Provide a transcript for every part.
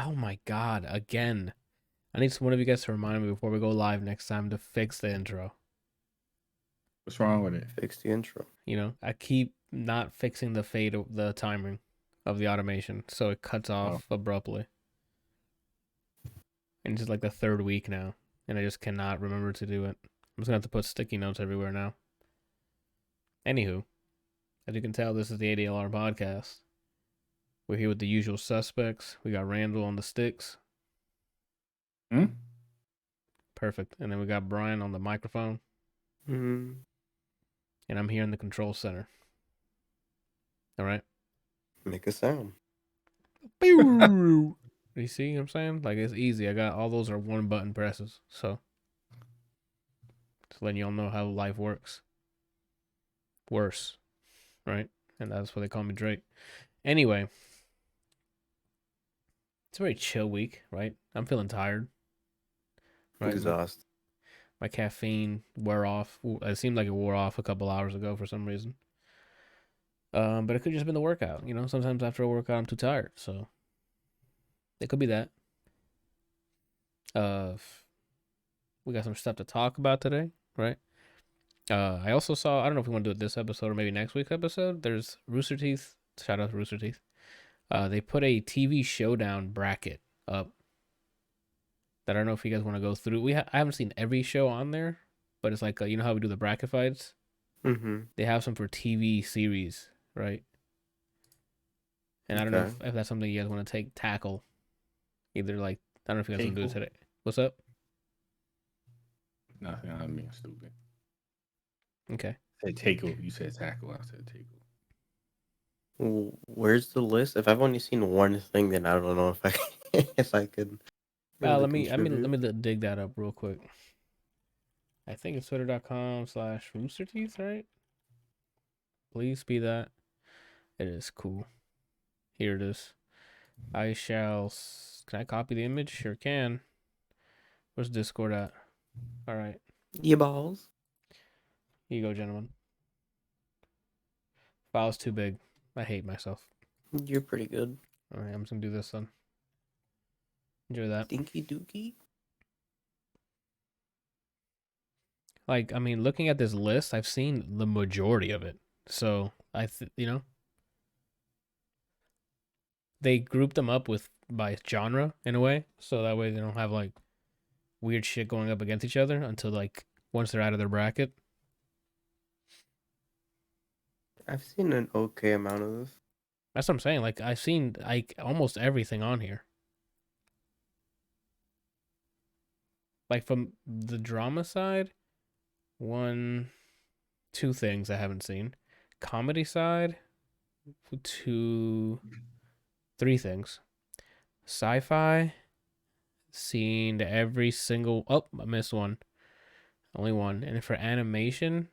Oh my God, again. I need one of you guys to remind me before we go live next time to fix the intro. What's wrong with it? Fix the intro. I keep not fixing the timing of the automation, so it cuts off abruptly. And it's just like the third week now, and I just cannot remember to do it. I'm just gonna have to put sticky notes everywhere now. Anywho, as you can tell, this is the ADLR Podcast. We're here with the usual suspects. We got Randall on the sticks. Perfect. And then we got Brian on the microphone. And I'm here in the control center. All right? Make a sound. You see what I'm saying? Like, it's easy. I got all those are one button presses. So, just letting y'all know how life works. Worse. Right? And that's why they call me Drake. Anyway. It's a very chill week, right? I'm feeling tired. Right? Exhausted. My caffeine wore off. It seemed like it wore off a couple hours ago for some reason. But it could just been the workout. Sometimes after a workout, I'm too tired. So it could be that. We got some stuff to talk about today, right? I also saw, I don't know if we want to do it this episode or maybe next week's episode. There's Rooster Teeth. Shout out to Rooster Teeth. They put a TV showdown bracket up that I don't know if you guys want to go through. I haven't seen every show on there, but it's like, you know how we do the bracket fights? Mm-hmm. They have some for TV series, right? And I don't know if that's something you guys want to tackle. Either like, I don't know if you guys want to do it today. What's up? Nothing. I'm being stupid. Okay. I said tackle. You said tackle. I said tackle. Where's the list? If I've only seen one thing, then I don't know if I could. Let me dig that up real quick. I think it's twitter.com/roosterteeth, right? Please be that. It is cool. Here it is. Can I copy the image? Sure can. Where's Discord at? All right. Yeah, balls. Here you go, gentlemen. File's too big. I hate myself. You're pretty good. All right, I'm just going to do this then. Enjoy that. Dinky dookie. Like, I mean, looking at this list, I've seen the majority of it. So, they grouped them up by genre in a way. So that way they don't have like weird shit going up against each other until like once they're out of their bracket. I've seen an okay amount of this. That's what I'm saying. Like, I've seen like almost everything on here. Like, from the drama side, 2 things I haven't seen. Comedy side, 3 things. Sci-fi, seen every single. Oh, I missed one. Only one. And for animation,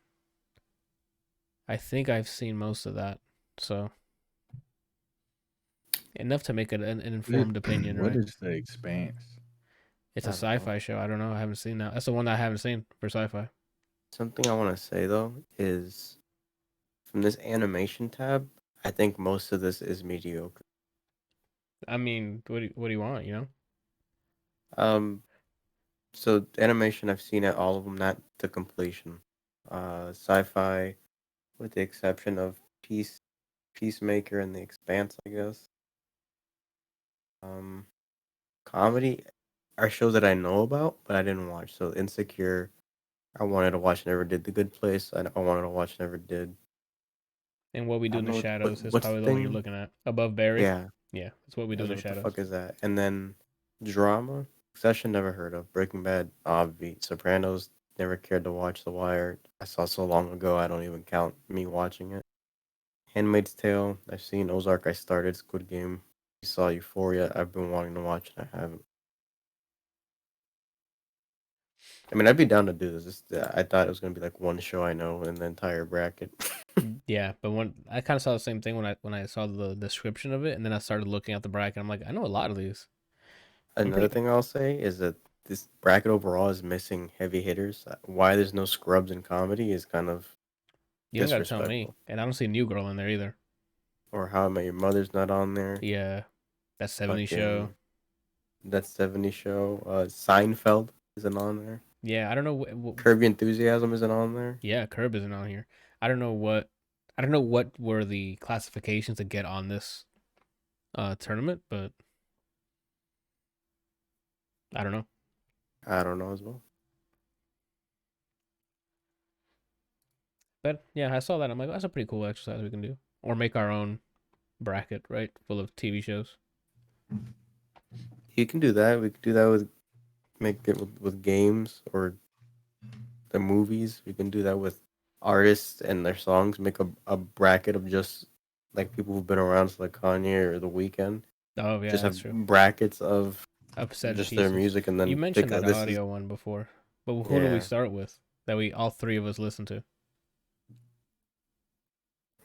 I think I've seen most of that. So enough to make an informed opinion, right? What is The Expanse? It's a sci-fi show. I don't know. I haven't seen that. That's the one that I haven't seen for sci-fi. Something I want to say though is, from this animation tab, I think most of this is mediocre. I mean, what do you want? So animation, I've seen it, all of them, not to completion. Sci-fi, with the exception of Peacemaker and The Expanse, I guess. Comedy are shows that I know about, but I didn't watch. So Insecure, I wanted to watch, never did. The Good Place, I wanted to watch, never did. And What We Do in the Shadows is probably the one you're looking at. Above Barry? Yeah. Yeah, that's What We Do in the Shadows. What the fuck is that? And then drama, Succession, never heard of. Breaking Bad, obvi. Sopranos, never cared to watch. The Wire, I saw so long ago, I don't even count me watching it. Handmaid's Tale, I've seen. Ozark, I started. Squid Game, I saw. Euphoria, I've been wanting to watch and I haven't. I mean, I'd be down to do this. I thought it was gonna be like one show I know in the entire bracket. Yeah, but I kind of saw the same thing when I saw the description of it, and then I started looking at the bracket. I'm like, I know a lot of these. Another thing I'll say is that this bracket overall is missing heavy hitters. Why there's no scrubs in comedy is kind of you don't gotta tell me. And I don't see New Girl in there either. Or How I Met Your Mother's not on there. Yeah, that 70s show. That 70s show. Seinfeld isn't on there. Yeah, I don't know what Curb Your Enthusiasm isn't on there. yeah, Curb isn't on here. I don't know what were the classifications to get on this tournament, but I don't know. I don't know as well. But yeah, I saw that. I'm like, that's a pretty cool exercise we can do. Or make our own bracket, right? Full of TV shows. You can do that. We could do that with games or the movies. We can do that with artists and their songs. Make a bracket of just like people who've been around, so like Kanye or The Weeknd. Oh yeah, Just that's have true. brackets of Upset just pieces. their music, and then You mentioned pick, that this audio one before, but who do we Yeah. start with that we all three of us listen to?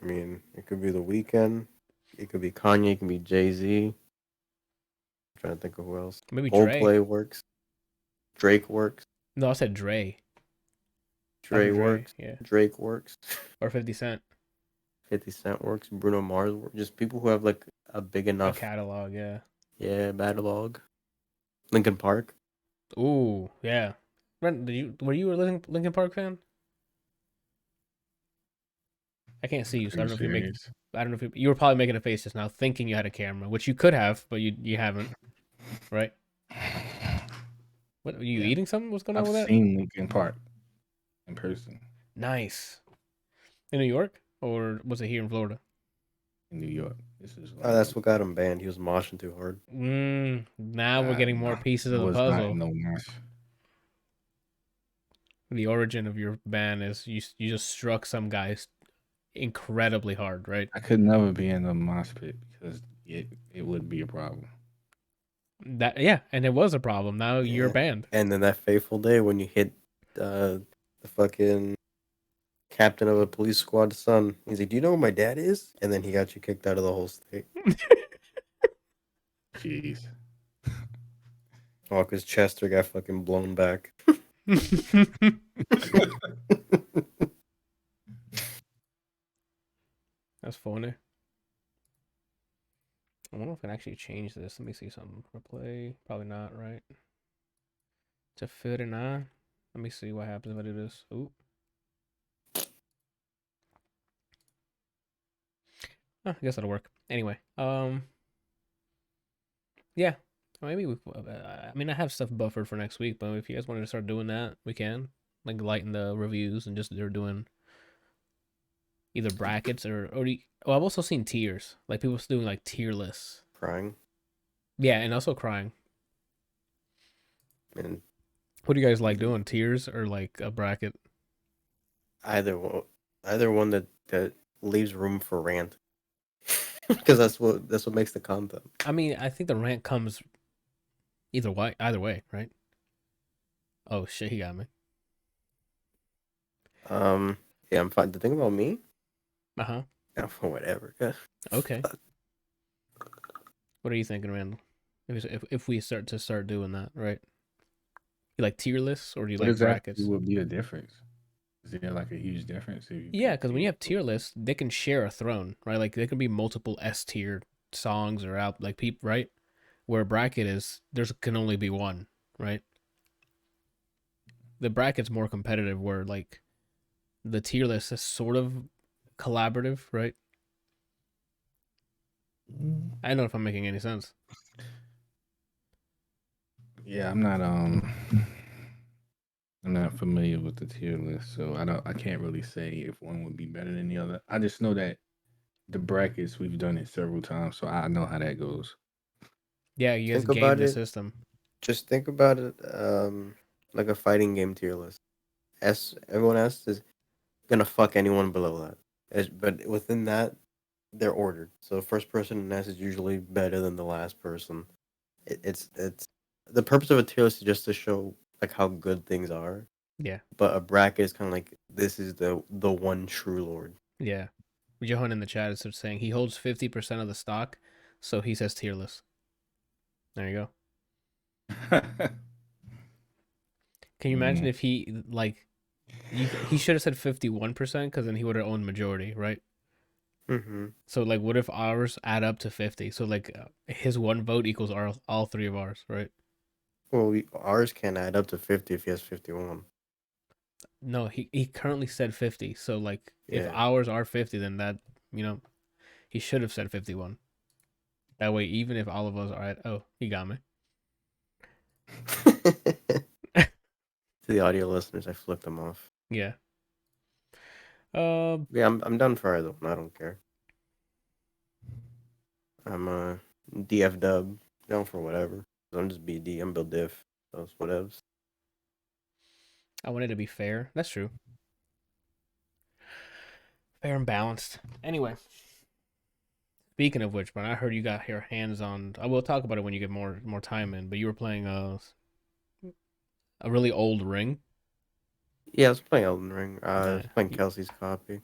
I mean, it could be The Weeknd. It could be Kanye. It could be Jay-Z. I'm trying to think of who else. Maybe Dre. Coldplay works. Drake works. No, I said Dre. Dre Dre, works. yeah. Drake works. Or 50 Cent. 50 Cent works. Bruno Mars works. Just people who have like a big A enough catalog, yeah. catalog. Linkin Park. Ooh, yeah. Brent, were you a Linkin Park fan? I can't see you, so I don't know if you make. Serious. I don't know if you were probably making a face just now, thinking you had a camera, which you could have, but you haven't, right? What are you Yeah. eating something? What's going on I've with that? seen Linkin Park in person Nice. In New York, or was it here in Florida? in New York. This is Oh, that's what got him banned. He was moshing too hard. Now we're getting more pieces of the was puzzle. Not no mosh. The origin of your ban is you just struck some guys incredibly hard, right? I could never be in a mosh pit because it would be a problem. And it was a problem. Now you're Yeah. banned. And then that fateful day when you hit the fucking captain of a police squad's son, he's like, "Do you know who my dad is?" And then he got you kicked out of the whole state. Jeez. Oh, because Chester got fucking blown back. That's funny. I wonder if I can actually change this. Let me see something. Replay. Probably not, right? To 59. Let me see what happens if I do this. Ooh. I guess that'll work. Anyway, yeah. Maybe I mean, I have stuff buffered for next week, but if you guys wanted to start doing that, we can. Like lighten the reviews and just they're doing either brackets I've also seen tiers. Like people doing like tier lists. Crying. Yeah, and also crying. And What do you guys like doing? Tiers or like a bracket? either one that leaves room for rant. Because that's what makes the content. I mean, I think the rant comes either way, right? Oh shit, he got me. Yeah, I'm fine. The thing about me, Uh-huh. whatever. Okay. What are you thinking, Randall? If we start doing that, right? You like tier lists or do you What like brackets? exactly would be the difference? Is there like a huge difference? Yeah, because when you have tier lists, they can share a throne, right? Like there can be multiple S tier songs or out like people, right? Where a bracket is, can only be one, right? The bracket's more competitive, where like the tier list is sort of collaborative, right? I don't know if I'm making any sense. Yeah, I'm not familiar with the tier list, so I can't really say if one would be better than the other. I just know that the brackets, we've done it several times, so I know how that goes. Yeah, you guys Think game about the it. system. Just think about it like a fighting game tier list. Everyone else is gonna fuck anyone below that. But within that, they're ordered. So the first person in S is usually better than the last person. It's the purpose of a tier list is just to show like how good things are. Yeah. But a bracket is kind of like this is the one true lord. Yeah. Johan in the chat is saying he holds 50% of the stock, so he says tier list. There you go. Can you imagine if he like he should have said 51% because then he would have owned majority, right? Mm-hmm. So like, what if ours add up to 50? So like, his one vote equals all three of ours, right? Well, ours can add up to 50 if he has 51. No, he currently said 50. So like, if Yeah. ours are 50, then that, you know, he should have said 51. That way, even if all of us are at, oh, he got me. To the audio listeners, I flipped them off. Yeah. Yeah, I'm done for either one. I don't care. I'm DF dub, down for whatever. I'm just BD. I'm Bill Diff. Those whatevs. I wanted to be fair. That's true. Fair and balanced. Anyway, speaking of which, man, I heard you got your hands on. I will talk about it when you get more time in. But you were playing a really old ring. Yeah, I was playing Elden Ring. I Yeah, was playing Kelsey's copy.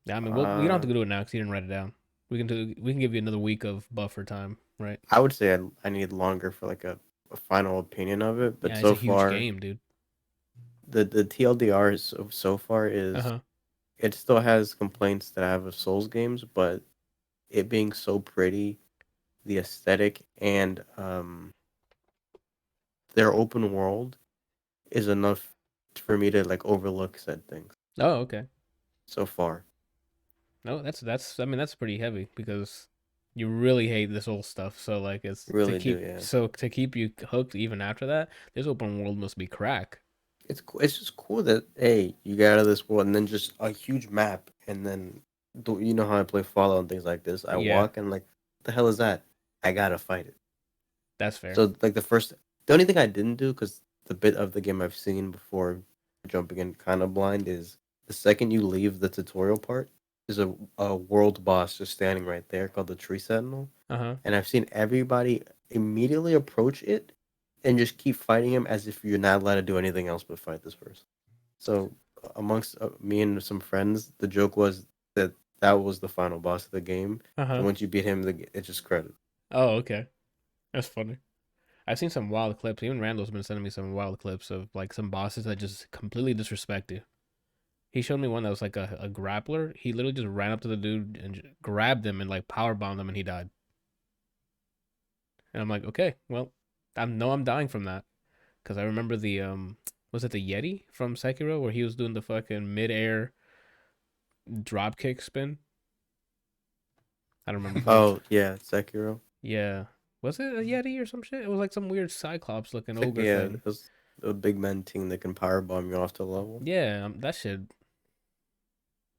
yeah. I mean, we don't have Uh, to do it now because you didn't write it down. We can give you another week of buffer time, right? I would say I need longer for like a final opinion of it, but Yeah, it's a so huge far game, dude. the TLDR is so far Uh is huh. it still has complaints that I have of Souls games, but it being so pretty, the aesthetic and their open world is enough for me to like overlook said things Oh, okay. so far. No, that's. I mean, that's pretty heavy because you really hate this old stuff. So like, it's Really do, yeah. to keep you hooked even after that. This open world must be crack. It's cool. It's just cool that hey, you get out of this world and then just a huge map and then you know how I play Fallout and things like this. I Yeah, walk and like, what the hell is that? I gotta fight it. that's fair. So like the only thing I didn't do because the bit of the game I've seen before jumping in kind of blind is the second you leave the tutorial part, there's a world boss just standing right there called the Tree Sentinel, Uh huh. and I've seen everybody immediately approach it and just keep fighting him as if you're not allowed to do anything else but fight this person. So amongst me and some friends, the joke was that that was the final boss of the game, Uh and huh. once you beat him, it's just credit. Oh, okay. That's funny. I've seen some wild clips. Even Randall's been sending me some wild clips of like some bosses that just completely disrespect you. He showed me one that was like a grappler. He literally just ran up to the dude and grabbed him and like power bombed him and he died. And I'm like, okay, well, I'm dying from that because I remember the was it the Yeti from Sekiro where he was doing the fucking midair drop kick spin? I don't remember from which. Oh yeah, Sekiro. Yeah, was it a Yeti or some shit? It was like some weird Cyclops looking ogre Yeah, thing. those the big men team that can power bomb you off the level. Yeah, that shit.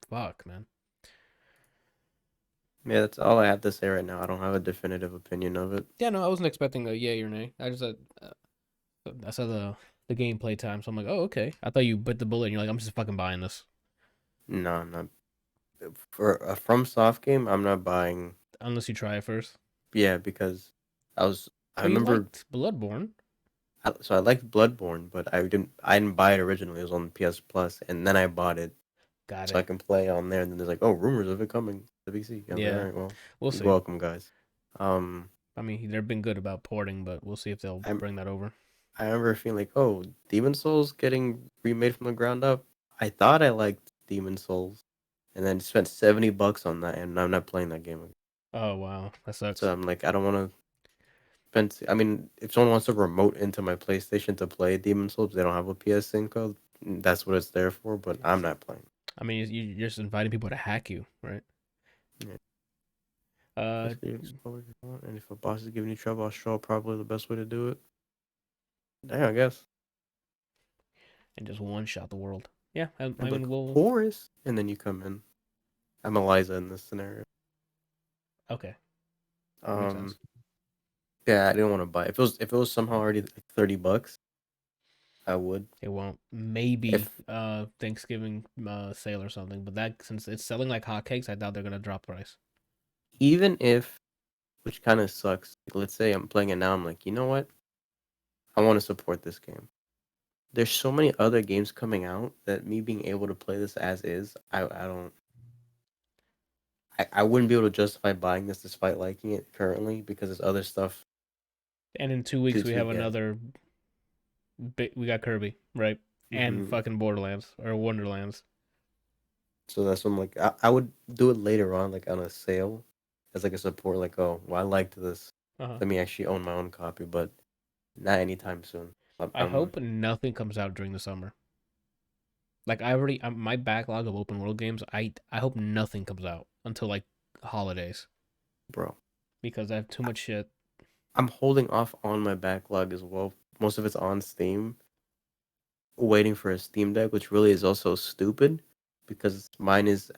Fuck, man. Yeah, that's all I have to say right now. I don't have a definitive opinion of it. Yeah, no, I wasn't expecting a yay or nay. I saw the gameplay time, so I'm like, oh, okay. I thought you bit the bullet and you're like, I'm just fucking buying this. No, I'm not. For a FromSoft game, I'm not buying. Unless you try it first. Yeah, because I was. I Oh, you remember. liked Bloodborne? So I liked Bloodborne, but I didn't. I didn't buy it originally. It was on PS Plus, and then I bought it Got so I it. can play on there. And then there's like, oh, rumors of it coming to PC. I'm like, all Yeah, right, well, we'll you're see. welcome, guys. I mean, they've been good about porting, but we'll see if they'll I bring that over. I remember feeling like, oh, Demon Souls getting remade from the ground up. I thought I liked Demon Souls, and then spent $70 on that, and I'm not playing that game again. Oh wow, that sucks. So I'm like, I don't want to spend. I mean, if someone wants to remote into my PlayStation to play Demon Souls, they don't have a PS Sync code. That's what it's there for. But I'm not playing. I mean, you're just inviting people to hack you, right? Yeah. Uh, Basically, explore if you want, and if a boss is giving you trouble, I'll show up probably the best way to do it. Yeah, I guess. and just one shot the world. Yeah, I I'm like, mean, we'll. Horus, and then you come in. I'm Eliza in this scenario. Okay, that makes sense. Yeah, I didn't want to buy it. If it was somehow already like $30, I would. It won't. Maybe If Thanksgiving sale or something, but that since it's selling like hotcakes, I doubt they're gonna drop price. even if, which kind of sucks. Let's say I'm playing it now. I'm like, you know what? I want to support this game. There's so many other games coming out that me being able to play this as is, I don't. I wouldn't be able to justify buying this despite liking it currently because there's other stuff And in 2 weeks we to have get. another. We got Kirby, right? And Hmm. fucking Borderlands or Wonderlands. So that's what I'm like. I would do it later on, like on a sale, as like a support. Like, oh, well, I liked this. Uh-huh. Let me actually own my own copy, but not anytime soon. I hope nothing comes out during the summer. Like I already, my backlog of open world games. I hope nothing comes out until like holidays bro. because I have too much shit. I'm holding off on my backlog as well. Most of it's on Steam, waiting for a Steam Deck, which really is also stupid because mine is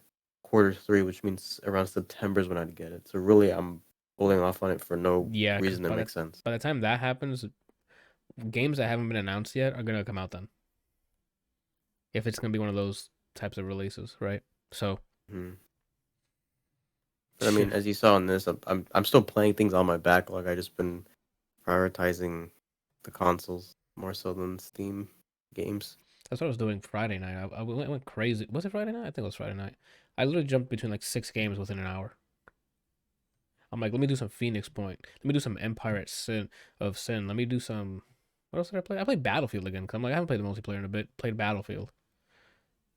quarter 3, which means around September is when I'd get it. So really, I'm holding off on it for no Yeah, because reason that makes sense. by the time that happens, games that haven't been announced yet are gonna come out then. If it's gonna be one of those types of releases, right? So, Hmm. But I mean, as you saw in this, I'm still playing things on my backlog. I just been prioritizing the consoles more so than Steam games. that's what I was doing Friday night. I went crazy. Was it Friday night? I think it was Friday night. I literally jumped between like 6 games within an hour. I'm like, let me do some Phoenix Point. Let me do some Empire at Sin of Sin. Let me do some. What else did I play? I played Battlefield again. Cause I'm like, I haven't played the multiplayer in a bit. Played Battlefield.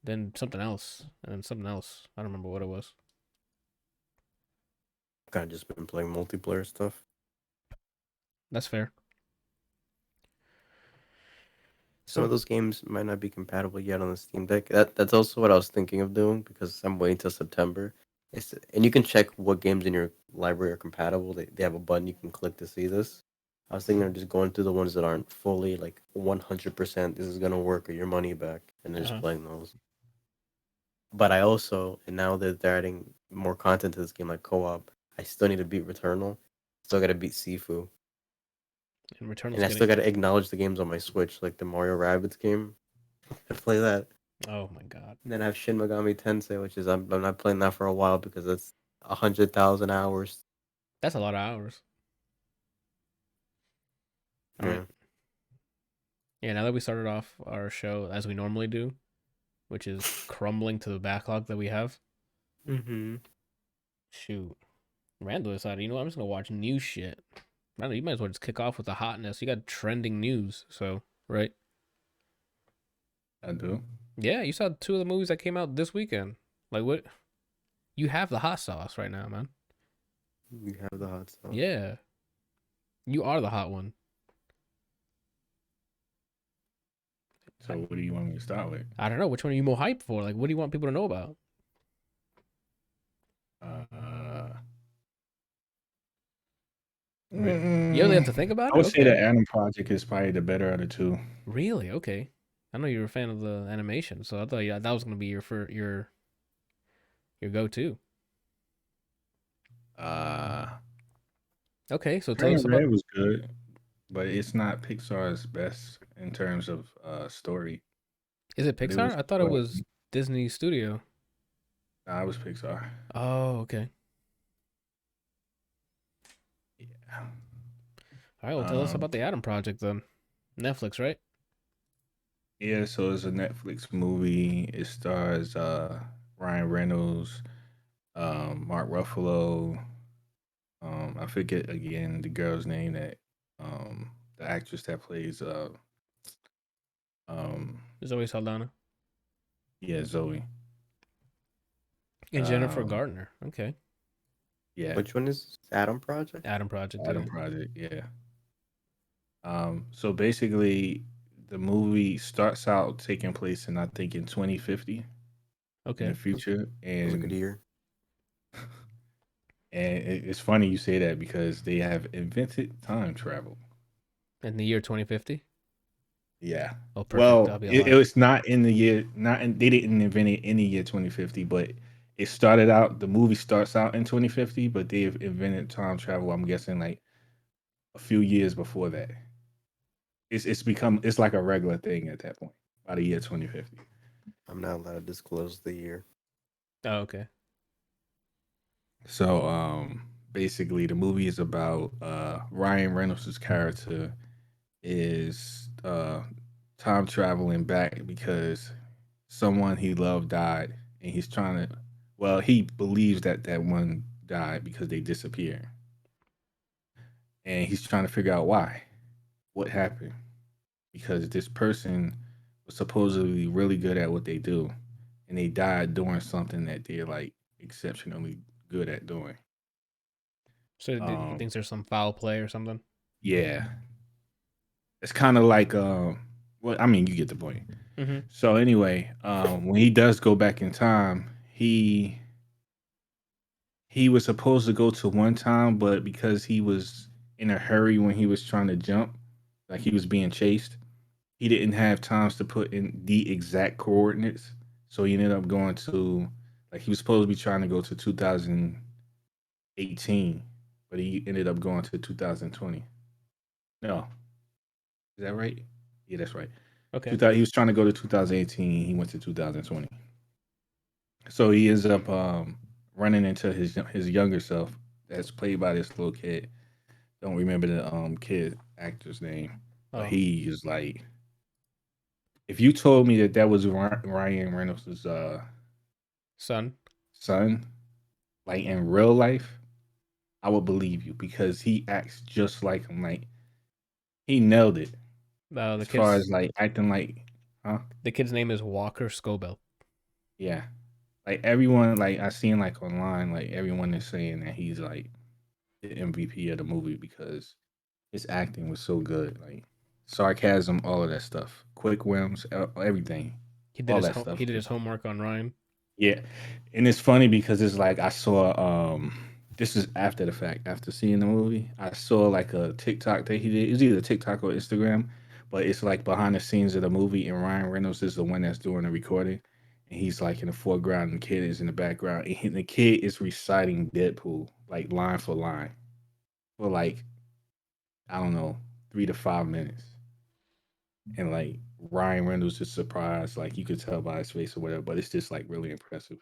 Then something else, and then something else. I don't remember what it was. Kind of just been playing multiplayer stuff. That's fair. Some of those games might not be compatible yet on the Steam Deck. That's also what I was thinking of doing because I'm waiting till September. And you can check what games in your library are compatible. They have a button you can click to see this. I was thinking of just going through the ones that aren't fully like 100% this is gonna work or your money back, and then just playing those. But I also, and now that they're adding more content to this game like co-op, I still need to beat Returnal. Still gotta beat Sifu. And Returnal's And I still gotta acknowledge the games on my Switch, like the Mario Rabbids game. I play that. Oh my god. And then I have Shin Megami Tensei, which is I'm not playing that for a while because it's 100,000 hours. That's a lot of hours. All right. Yeah, now that we started off our show as we normally do, which is crumbling to the backlog that we have. Mm-hmm. Shoot. Randall decided, you know what, I'm just gonna watch new shit. Randall, you might as well just kick off with the hotness. You got trending news, so right? I do. Yeah, you saw 2 of the movies that came out this weekend. Like what? You have the hot sauce right now, man. You have the hot sauce. Yeah. You are the hot one. So what do you want me to start with? I don't know. Which one are you more hyped for? Like, what do you want people to know about? You really have to think about it? I would say the Adam Project is probably the better of the 2. Really? Okay. I know you're a fan of the animation, so I thought that was gonna be your go-to. Okay, so tell us about. Red was good, but it's not Pixar's best in terms of story. Is it Pixar? I thought it was Disney Studio. Nah, it was Pixar. Oh, okay. Yeah. All right, well, tell us about the Adam Project then. Netflix, right? Yeah, so it's a Netflix movie. It stars Ryan Reynolds, Mark Ruffalo. I forget again the girl's name that the actress that plays Zoe Saldana. Yeah, Zoe. And Jennifer Garner. Okay. Yeah. Which one is Adam Project? Adam Project. Adam Project, yeah. So basically the movie starts out taking place in I think in 2050. Okay. In the future. And was a good year. And it's funny you say that because they have invented time travel. In the year 2050? Yeah. Oh, perfect. Well, it was not in the year, they didn't invent it in the year 2050, but it started out, the movie starts out in 2050, but they've invented time travel, I'm guessing like a few years before that. It's like a regular thing at that point, by the year 2050. I'm not allowed to disclose the year. Oh, okay. So, basically the movie is about Ryan Reynolds' character is time traveling back because someone he loved died, and he's trying to. Well, he believes that that one died because they disappeared, and he's trying to figure out why, what happened, because this person was supposedly really good at what they do, and they died doing something that they're like exceptionally good at doing. So he thinks there's some foul play or something. Yeah, it's kind of like well, I mean, you get the point. Mm-hmm. So anyway, when he does go back in time, he was supposed to go to one time, but because he was in a hurry when he was trying to jump, like he was being chased, he didn't have times to put in the exact coordinates. So he ended up going to, like, he was supposed to be trying to go to 2018, but he ended up going to 2020. No, is that right? Yeah, that's right. Okay. 2000, he was trying to go to 2018. He went to 2020. So he ends up running into his younger self, that's played by this little kid. Don't remember the kid actor's name, but Oh, he is like, if you told me that that was Ryan Reynolds' son. son, like in real life, I would believe you because he acts just like him. Like he nailed it The as far kid's as like acting like, huh? the kid's name is Walker Scobell. Yeah, like everyone, like I seen like online, like everyone is saying that he's like the MVP of the movie because his acting was so good. Like sarcasm, all of that stuff, quick whims, everything, all that stuff. He did his homework on Ryan. Yeah, and it's funny because it's like I saw this is after the fact, after seeing the movie. I saw like a TikTok that he did. It's either TikTok or Instagram, but it's like behind the scenes of the movie and Ryan Reynolds is the one that's doing the recording. And he's like in the foreground and the kid is in the background. And the kid is reciting Deadpool like line for line for like, I don't know, 3 to 5 minutes. And like Ryan Reynolds is surprised, like you could tell by his face or whatever, but it's just like really impressive.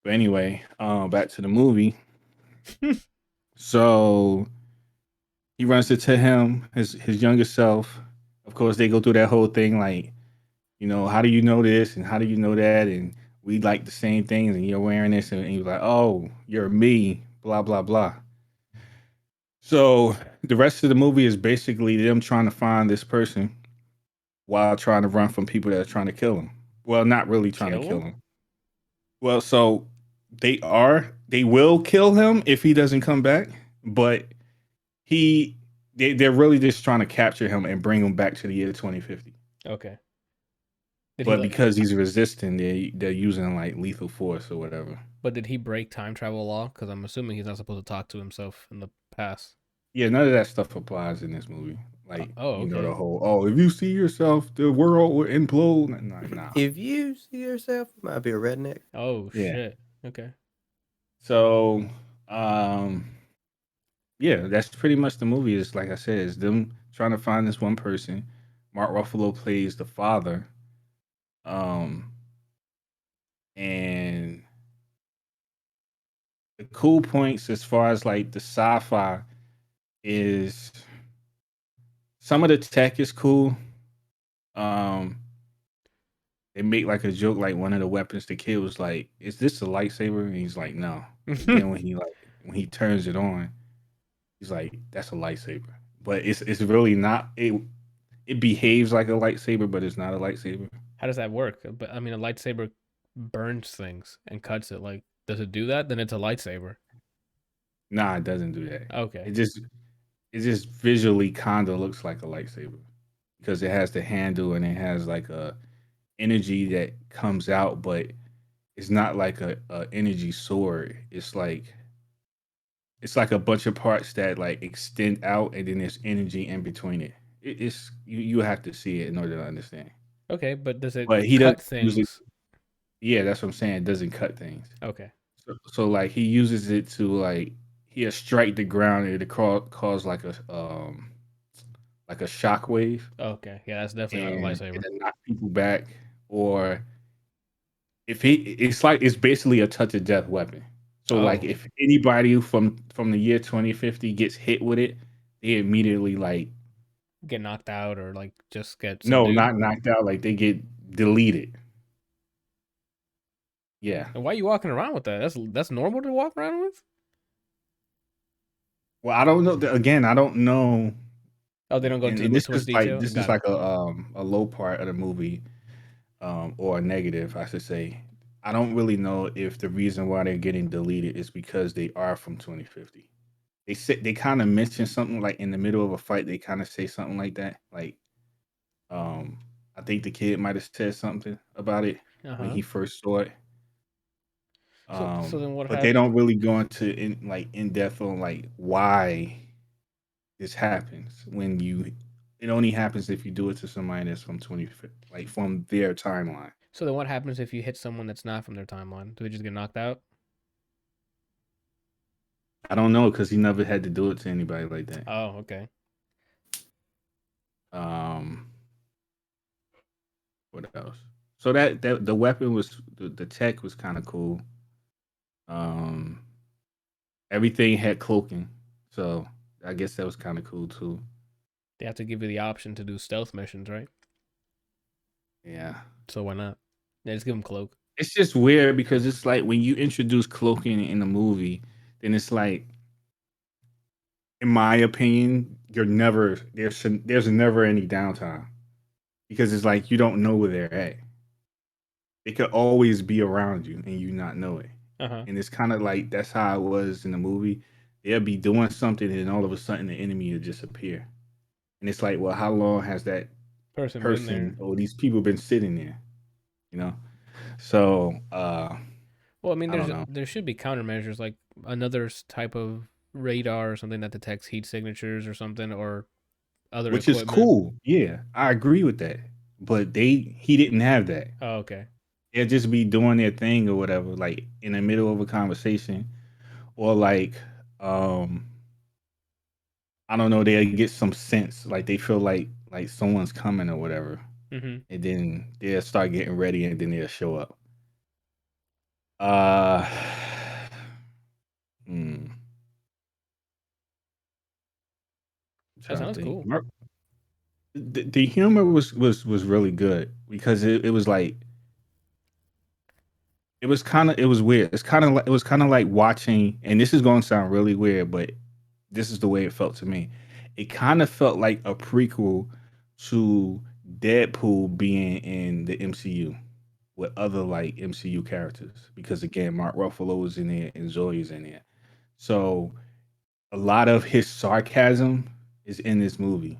But anyway, back to the movie. So he runs into him, his younger self. Of course, they go through that whole thing like, how do you know this and how do you know that? And we like the same things and you're wearing this. And he's like, oh, you're me, blah, blah, blah. So the rest of the movie is basically them trying to find this person while trying to run from people that are trying to kill him. Well, not really trying to Kill kill him? him. Well, so they will kill him if he doesn't come back, but he they're really just trying to capture him and bring him back to the year 2050. Okay. Did he But like? because he's resistant, they're using like lethal force or whatever. But did he break time travel law? Because I'm assuming he's not supposed to talk to himself in the past. Yeah, none of that stuff applies in this movie. Like, Okay. the whole, oh, if you see yourself, the world will implode. Nah. If you see yourself, you might be a redneck. Oh Yeah. shit. Okay. So, um, yeah, that's pretty much the movie. Is like I said, is them trying to find this one person. Mark Ruffalo plays the father. Um, and the cool points as far as like the sci-fi is some of the tech is cool. Um, they make like a joke, like one of the weapons the kid was like, "Is this a lightsaber?" And he's like, "No." And then when he turns it on, he's like, "That's a lightsaber." But it's really not. It behaves like a lightsaber, but it's not a lightsaber. How does that work? But I mean, a lightsaber burns things and cuts it. Like, does it do that? Then it's a lightsaber. Nah, it doesn't do that. Okay. It just visually kind of looks like a lightsaber because it has the handle and it has like a energy that comes out, but it's not like a energy sword. It's like a bunch of parts that like extend out, and then there's energy in between it. It's you have to see it in order to understand. Okay, but does it But he doesn't cut use it. things? Yeah, that's what I'm saying. It doesn't cut things. Okay. So like he uses it to like he'll strike the ground and it'll cause like a shockwave Okay. Yeah, that's definitely not a and lightsaber. it'll knock people back. Or if it's basically a touch of death weapon. So like Oh, if anybody from the year 2050 gets hit with it, they immediately like get knocked out or like just get no, subdued. not knocked out, like they get deleted. Yeah. And why are you walking around with that? That's normal to walk around with. Well, I don't know. Again, I don't know. Oh, they don't go And, into and with this too much is like detail. this is Got it. like a low part of the movie. or a negative, I should say. I don't really know if the reason why they're getting deleted is because they are from 2050. They kind of mention something like in the middle of a fight. They kind of say something like that. Like, um, I think the kid might have said something about it when Uh-huh. he first saw it. So then what But they happened? don't really go into in depth on like why this happens when you. It only happens if you do it to somebody that's from 20, like from their timeline. So then what happens if you hit someone that's not from their timeline? Do they just get knocked out? I don't know because he never had to do it to anybody like that. Oh, okay. Um, what else? So that the weapon was the tech was kind of cool. Um, everything had cloaking, so I guess that was kind of cool too. They have to give you the option to do stealth missions, right? Yeah, So why not? Yeah, just give them cloak. it's just weird because it's like when you introduce cloaking in a movie, then it's like, in my opinion, you're never there's never any downtime because it's like you don't know where they're at. They could always be around you and you not know it. Uh-huh. And it's kind of like that's how it was in the movie. They'll be doing something and all of a sudden the enemy will disappear. And it's like, well, how long has that Person been there. person or these people been sitting there? You know? So Well, I mean, I don't know. there should be countermeasures like another type of radar or something that detects heat signatures or something or other Which is equipment. cool. Yeah, I agree with that. But he didn't have that. Oh, okay. They'll just be doing their thing or whatever, like in the middle of a conversation, or like I don't know, they get some sense, like they feel like someone's coming or whatever, Mm-hmm. and then they'll start getting ready, and then they'll show up. Uh, hmm, I'm That trying to sounds think. cool. The humor was really good because it was like it was weird. It's kind of like it was kind of like watching, and this is going to sound really weird, but this is the way it felt to me. It kind of felt like a prequel to Deadpool being in the MCU with other like MCU characters because again, Mark Ruffalo is in there and Zoe's in there. So a lot of his sarcasm is in this movie.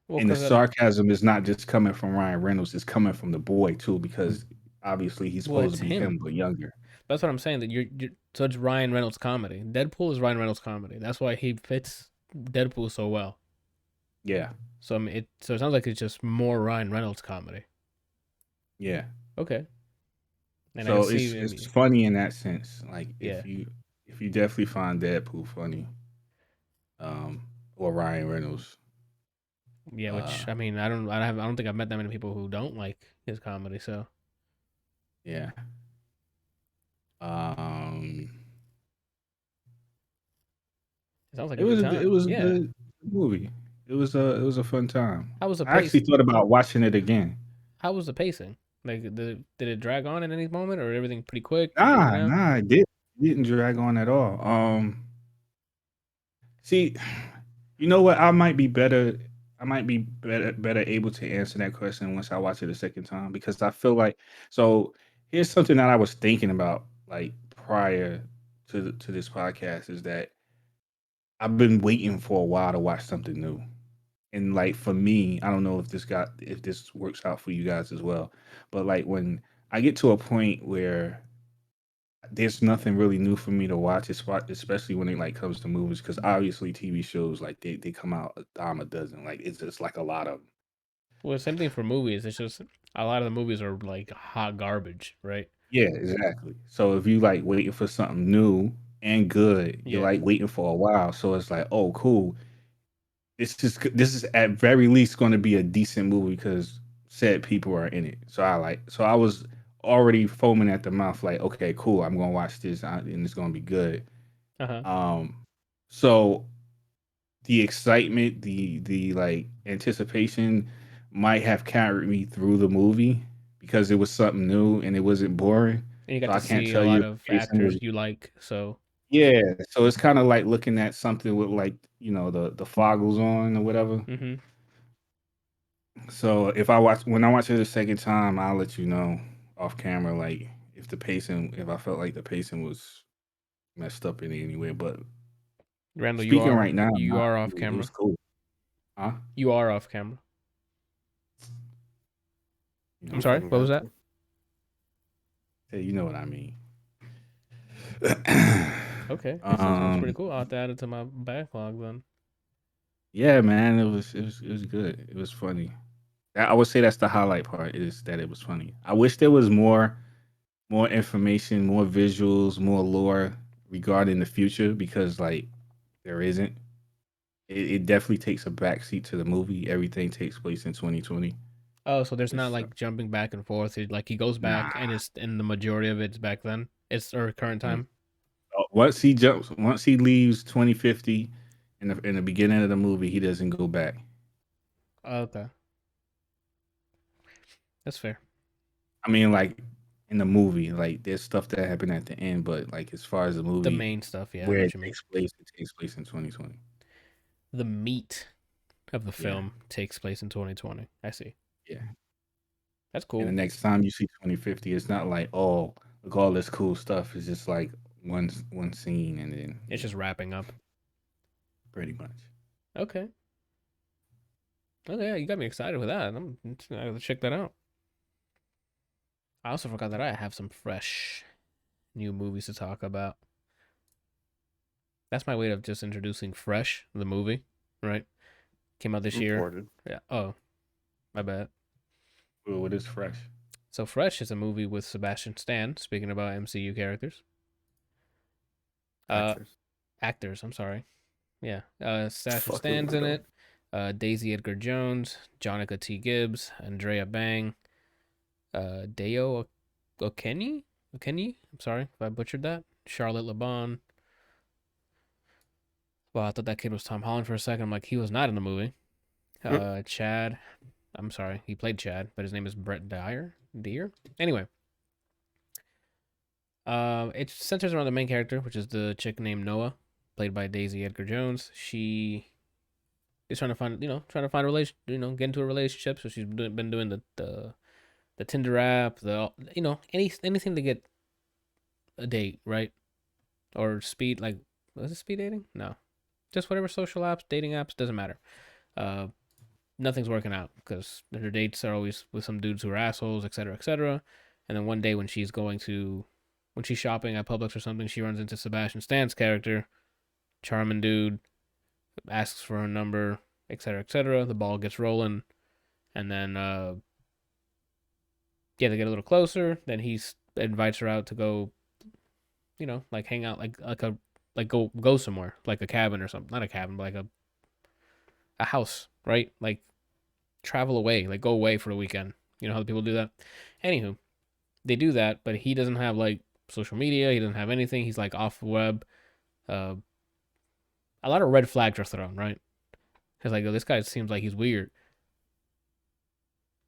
Well, And the because sarcasm is not just coming from Ryan Reynolds, it's coming from the boy too, because obviously he's well, supposed it's to be him him. but younger. That's what I'm saying. That you're so it's Ryan Reynolds comedy. Deadpool is Ryan Reynolds comedy. That's why he fits Deadpool so well. Yeah. So I mean, it sounds like it's just more Ryan Reynolds comedy. Yeah. Okay, and I can So see. I it's mean, funny in that sense. Like yeah, if you definitely find Deadpool funny, um, or Ryan Reynolds, yeah. uh, Which I don't think I've met that many people who don't like his comedy. So yeah. Um, it sounds like a good it time. was a Yeah. good movie. It was a fun time. How was the I actually pace? thought about watching it again. How was the pacing? Like, did it drag on at any moment, or everything pretty quick, in and Nah, out? nah, it didn't drag on at all. See, you know what? I might be better able to answer that question once I watch it a second time because I feel like so here's something that I was thinking about like prior to this podcast is that I've been waiting for a while to watch something new. And like for me, I don't know if this works out for you guys as well, but like when I get to a point where there's nothing really new for me to watch, especially when it like comes to movies, because obviously TV shows like they come out a dime a dozen. Like it's just like a lot of 'em. Well, same thing for movies. It's just a lot of the movies are like hot garbage, right? Yeah, exactly. So if you like waiting for something new and good, you're Yeah. like waiting for a while. So it's like, oh, cool. This is at very least going to be a decent movie because said people are in it. So I was already foaming at the mouth, like, okay, cool. I'm gonna watch this and it's gonna be good. Uh huh. Um, so the excitement, the like anticipation might have carried me through the movie because it was something new and it wasn't boring. And you So got to I can't see a tell you lot if of the pacing actors was you like. So yeah. So it's kind of like looking at something with like you know the foggles on or whatever. hmm So when I watch it the second time, I'll let you know off camera, like if I felt like the pacing was messed up in any way. But Randall, speaking right now, you are off it was camera. cool. Huh? You are off camera. You I'm know, sorry. fucking What was got that? to. hey, you know what I mean. Okay, that sounds pretty um, cool. I'll have to add it to my backlog then. yeah, man, it was good. It was funny. I would say that's the highlight part is that it was funny. I wish there was more information, more visuals, more lore regarding the future because like there isn't. It definitely takes a backseat to the movie. Everything takes place in 2020. Oh, so there's not Which like jumping back and forth. Like he goes back nah. and the majority of it's back then. It's or current Mm. time. Once he leaves 2050 in the beginning of the movie, he doesn't go back. Okay, that's fair. I mean, like in the movie, like there's stuff that happened at the end, but like as far as the The movie main stuff, yeah, I know where what you mean. it takes place in 2020. The meat of the Yeah, film takes place in 2020. I see. yeah. That's And the cool. next time you see 2050, it's not like, oh, look all this cool stuff. It's just like one scene and then It's just wrapping up. pretty much. Okay. Okay, yeah, you got me excited with that. I gotta check that out. I also forgot that I have some fresh new movies to talk about. That's my way of just introducing Fresh, the movie, right? Came out this year. Imported. Yeah. Oh, my bad. Well, it is fresh. So Fresh is a movie with Sebastian Stan. Speaking about MCU characters, uh, Actors. actors. I'm sorry. Yeah. Sebastian Fucking Stan's in weirdo. it. Daisy Edgar Jones, Jonica T. Gibbs, Andrea Bang, Deo Okenyi. Okenyi. I'm sorry if I butchered that. Charlotte LeBon. Well, I thought that kid was Tom Holland for a second. I'm like, he was not in the movie. Chad. I'm sorry, he played Chad, but his name is Brett Dyer. Deer. Anyway, it centers around the main character, which is the chick named Noah, played by Daisy Edgar Jones. She is trying to find a relation, get into a relationship. So she's been doing the Tinder app, anything to get a date, right? Or speed, like, was it speed dating? No, just whatever social apps, dating apps, doesn't matter. Uh, Nothing's working out because her dates are always with some dudes who are assholes, etc., etc. And then one day when she's shopping at Publix or something, she runs into Sebastian Stan's character, charming dude, asks for her number, etc., etc. The ball gets rolling, and then yeah, they get a little closer. Then he invites her out to go, like hang out, like go somewhere, like a cabin or something. Not a cabin, but like a house, right? Like travel away, like go away for the weekend. You know how the people do that. Anywho, they do that, but he doesn't have like social media. He doesn't have anything. He's like off the web. Uh, a lot of red flags are thrown, right? It's like, oh, this guy seems like he's weird.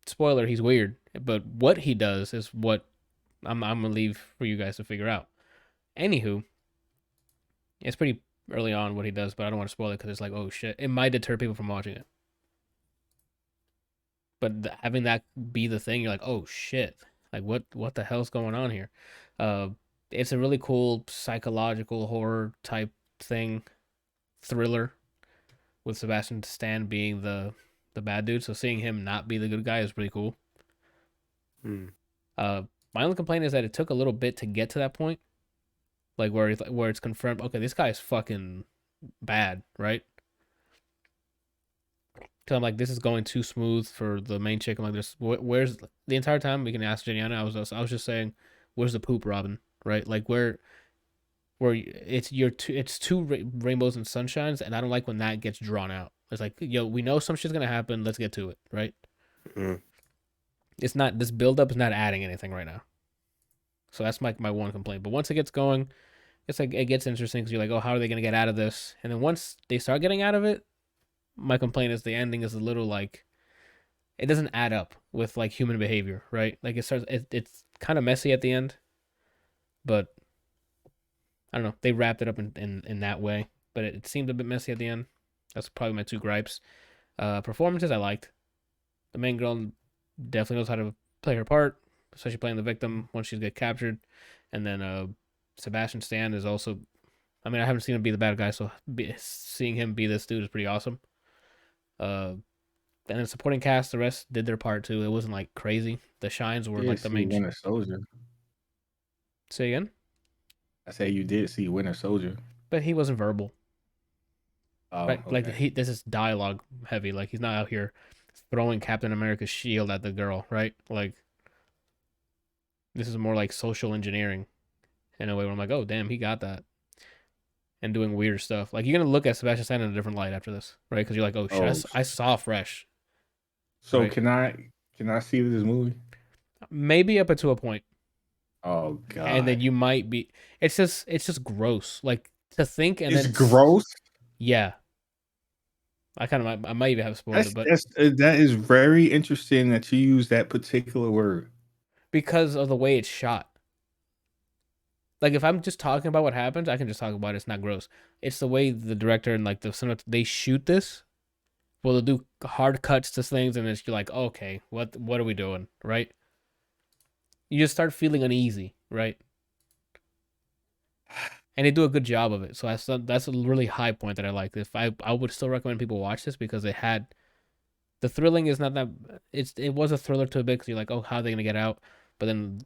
Spoiler, he's weird. But what he does is what I'm gonna leave for you guys to figure out. Anywho, it's pretty early on what he does, but I don't want to spoil it because it's like, oh shit, it might deter people from watching it. But having that be the thing, you're like, oh shit, like what the hell's going on here? Uh, it's a really cool psychological horror type thing, thriller with Sebastian Stan being the bad dude. So seeing him not be the good guy is pretty cool. Hmm. My only complaint is that it took a little bit to get to that point, like where it's confirmed. Okay, this guy is fucking bad, right? Cause I'm like, this is going too smooth for the main chick. I'm like, this where's the entire time we can ask Jenny. I was just saying, where's the poop, Robin? Right? Like where it's two rainbows and sunshines, and I don't like when that gets drawn out. It's like, yo, we know some shit's gonna happen. Let's get to it, right? Hmm. It's not this build up is not adding anything right now. So that's my one complaint. But once it gets going, it's like it gets interesting because you're like, oh, how are they gonna get out of this? And then once they start getting out of it, my complaint is the ending is a little like it doesn't add up with like human behavior, right? Like it's kind of messy at the end, but I don't know. They wrapped it up in that way, but it seemed a bit messy at the end. That's probably my two gripes. Performances I liked. The main girl definitely knows how to play her part, especially playing the victim once she gets captured. And then Sebastian Stan is also. I mean, I haven't seen him be the bad guy, so seeing him be this dude is pretty awesome. Uh, and then supporting cast, the rest did their part too. It wasn't like crazy. The shines were Did like the see main. Winter Soldier. Say again, I say you did see Winter Soldier. but he wasn't verbal. Oh, Right, like okay. this is dialogue heavy. Like he's not out here throwing Captain America's shield at the girl, right? Like this is more like social engineering in a way where I'm like, oh damn, he got that, and doing weird stuff. Like you're gonna look at Sebastian Stan in a different light after this, right? Because you're like, oh shit, Oh, I saw Fresh, so right? can I see this movie? Maybe up to a point, Oh and then God, you might be. It's just gross, like to think, and it's then gross. yeah, I might even have spoiled it, but That is very interesting that you use that particular word. because of the way it's shot. Like if I'm just talking about what happens, I can just talk about it. It's not gross. It's the way the director and like the cinema they shoot this. Well, they'll do hard cuts to things, and it's you're like, okay, what are we doing, right? You just start feeling uneasy, right? And they do a good job of it. So that's a really high point that I like. If I would still recommend people watch this because it had the thrilling is not that it was a thriller to a bit because you're like, oh, how are they gonna get out? But then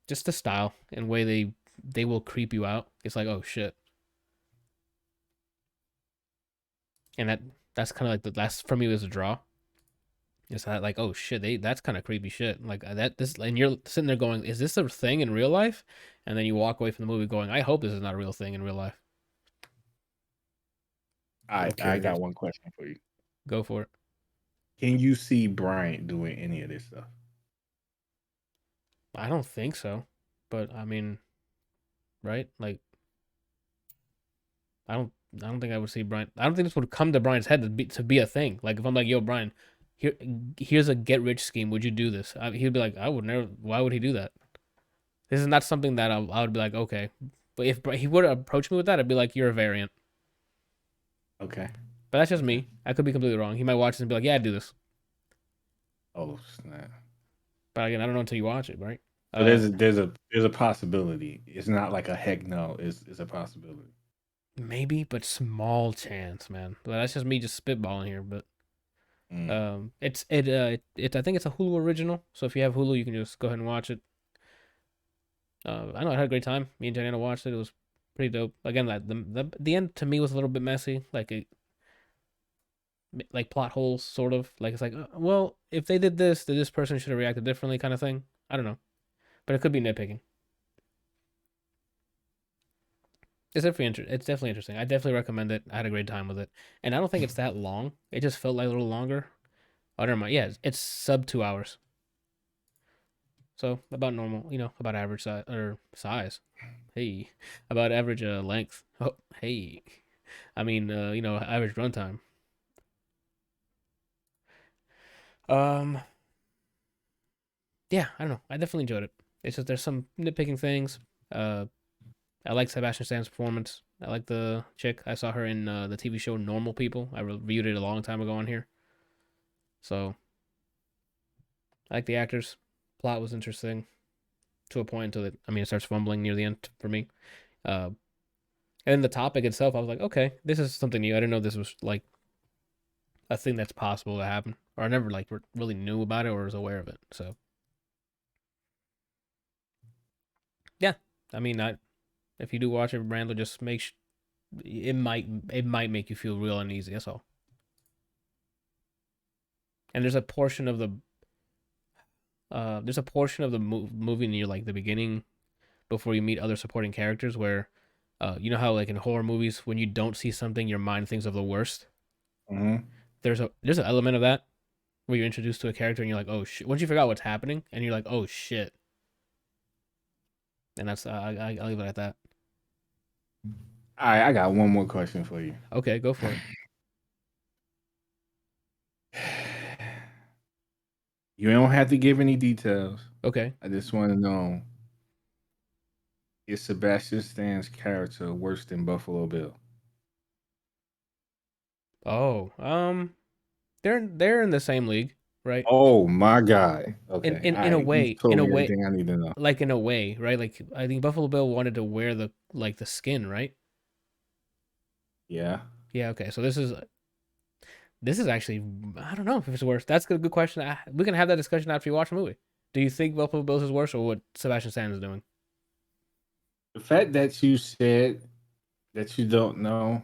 just the style and way they will creep you out. It's like, oh shit. And that's kind of like that's for me was a draw. It's not like, oh shit, that's kind of creepy shit. Like that this and you're sitting there going, is this a thing in real life? And then you walk away from the movie going, I hope this is not a real thing in real life. I I'm I got curious. one question for you. Go for it. Can you see Bryant doing any of this stuff? I don't think so, but I mean, right? Like I don't I don't think I would see Brian. I don't think this would come to Brian's head to be a thing. Like if I'm like, yo, Brian, here's a get rich scheme. Would you do this? He'd be like, I would never. Why would he do that? This is not something that I would be like, okay. But if he would approach me with that, I'd be like, you're a variant. Okay. But that's just Okay. me. I could be completely wrong. He might watch this and be like, yeah, I'd do this. Oh snap. But again, I don't know until you watch it, right? So Uh, there's a possibility. It's not like a heck no. It's a possibility. maybe, but small chance, man. But that's just me just spitballing here. But Mm. I think it's a Hulu original. So if you have Hulu, you can just go ahead and watch it. I know I had a great time. Me and Diana watched it. It was pretty dope. Again, that the end to me was a little bit messy, like plot holes, sort of. Like it's like, well, if they did this, then this person should have reacted differently, kind of thing. I don't know, but it could be nitpicking. It's definitely interesting. I definitely recommend it. I had a great time with it, and I don't think it's that long. It just felt like a little longer. Oh, never mind. Yeah, it's sub 2 hours, so about normal. About average size or size. Hey, about average length. Oh, hey. I mean, average runtime. Um, yeah, I don't know. I definitely enjoyed it. It's just there's some nitpicking things. Uh, I like Sebastian Stan's performance. I like the chick. I saw her in the TV show Normal People. I reviewed it a long time ago on here. So I like the actors. Plot was interesting to a point until it starts fumbling near the end for me. Uh, and then the topic itself, I was like, okay, this is something new. I didn't know this was like a thing that's possible to happen, or I never like really knew about it or was aware of it. So yeah, I mean, if you do watch it, Randall, just it might make you feel real uneasy. That's all. And there's a portion of the movie near like the beginning before you meet other supporting characters where, you know how like in horror movies when you don't see something, your mind thinks of the worst. Mm-hmm. There's an element of that where you're introduced to a character and you're like, oh shit. Once you figure out what's happening, and you're like, oh shit. And that's I'll leave it at that. All right, I got one more question for you. Okay, go for it. You don't have to give any details. Okay. I just want to know: is Sebastian Stan's character worse than Buffalo Bill? Oh, they're in the same league, right? Oh my God. In Okay. in All in a right. You way, told me everything I need to know. like in a way, right? Like I think Buffalo Bill wanted to wear the skin, right? Yeah. Yeah. Okay. So this is actually, I don't know if it's worse. That's a good question. We can have that discussion after you watch the movie. Do you think Buffalo Bills is worse or what Sebastian Stan is doing? The fact that you said that you don't know,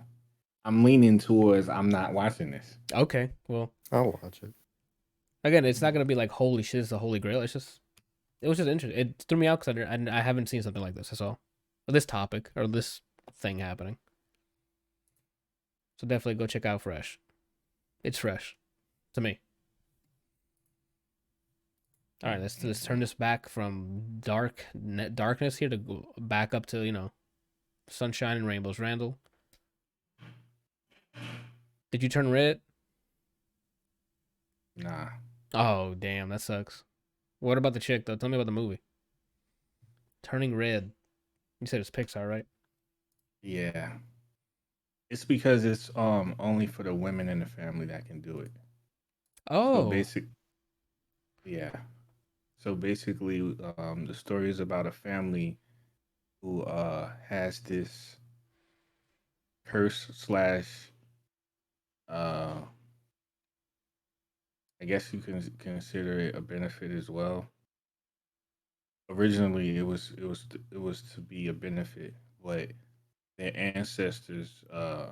I'm leaning towards I'm not watching this. Okay. Well, I'll watch it. again, it's not gonna be like holy shit, it's the holy grail. It was just interesting. It threw me out because I haven't seen something like this. That's all. Or this topic or this thing happening. So definitely go check out Fresh. It's fresh to me. All right, let's turn this back from darkness here to go back up to sunshine and rainbows. Randall, did you turn red? Nah. Oh damn, that sucks. What about the chick though? Tell me about the movie. Turning red. You said it's Pixar, right? Yeah. It's because it's only for the women in the family that can do it. So Oh, basic yeah. So basically the story is about a family who has this curse slash uh I guess you can consider it a benefit as well. Originally it was to be a benefit, but their ancestors uh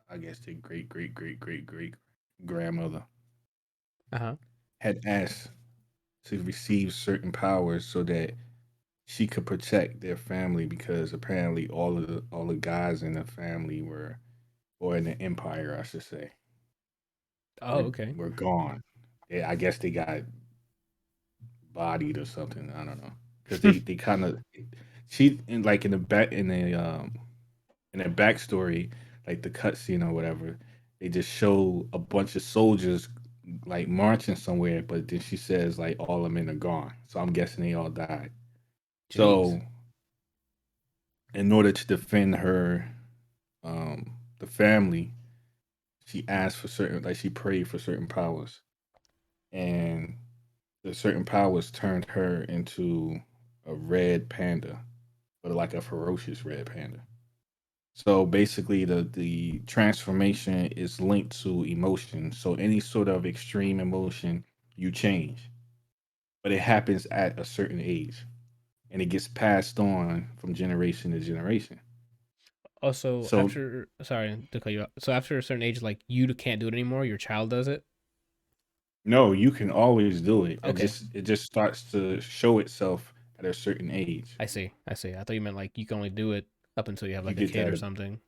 I guess their great grandmother uh huh. had asked to receive certain powers so that she could protect their family because apparently all the guys in the family were or in the empire I should say Oh, were okay. were gone. I guess they got bodied or something. I don't know because they kind of she in the back in the backstory, like the cutscene or whatever, they just show a bunch of soldiers like marching somewhere, but then she says like all the men are gone. So I'm guessing they all died. Jeez. So in order to defend the family, she asked for certain like she prayed for certain powers, and the certain powers turned her into a red panda, but like a ferocious red panda. So basically, the transformation is linked to emotion. So any sort of extreme emotion, you change, but it happens at a certain age, and it gets passed on from generation to generation. Also, So after sorry to cut you off. So after a certain age, like you can't do it anymore. Your child does it. no, you can always do it. It Okay, just it just starts to show itself at a certain age. I see. I see. I thought you meant like you can only do it up until you have You like a get kid that or something.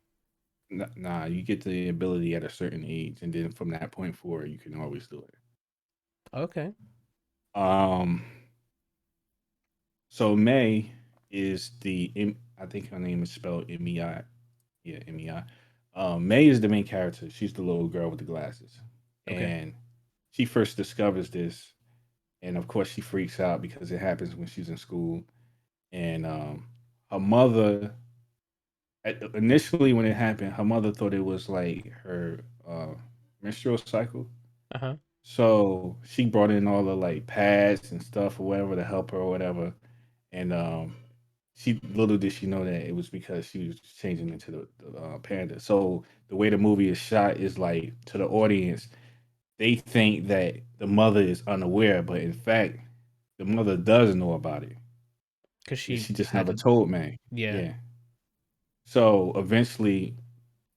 nah, you get the ability at a certain age, and then from that point forward, you can always do it. Okay. Um, so May is I think her name is spelled Mei. Yeah, Mei. May is the main character. She's the little girl with the glasses, Okay. and she first discovers this, and of course she freaks out because it happens when she's in school, and her mother. Initially, when it happened, her mother thought it was like her menstrual cycle. Uh huh. So she brought in all the like pads and stuff or whatever to help her or whatever. And she little did she know that it was because she was changing into the panda. So the way the movie is shot is like to the audience, they think that the mother is unaware, but in fact, the mother does know about it. Because Yeah, she she just had never to. told man. Yeah. Yeah. So eventually,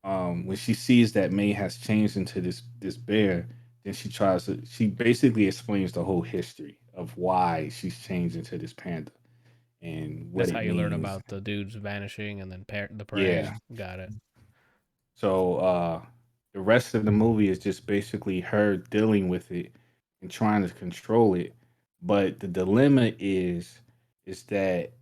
when she sees that May has changed into this bear, then she basically explains the whole history of why she's changed into this panda and what That's how it you learn means. about the dudes vanishing and then the Yeah. praying. Got it. So the rest of the movie is just basically her dealing with it and trying to control it. But the dilemma is that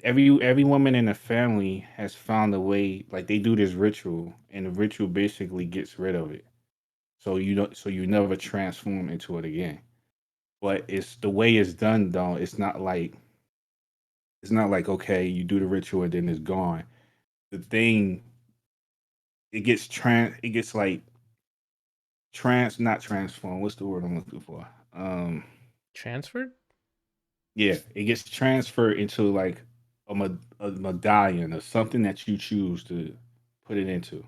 every woman in the family has found a way, like they do this ritual, and the ritual basically gets rid of it. So you never transform into it again. But it's the way it's done though. It's not like okay, you do the ritual and then it's gone. The thing it gets like not transform. What's the word I'm looking for? Transferred? Yeah, it gets transferred into like a medallion or something that you choose to put it into.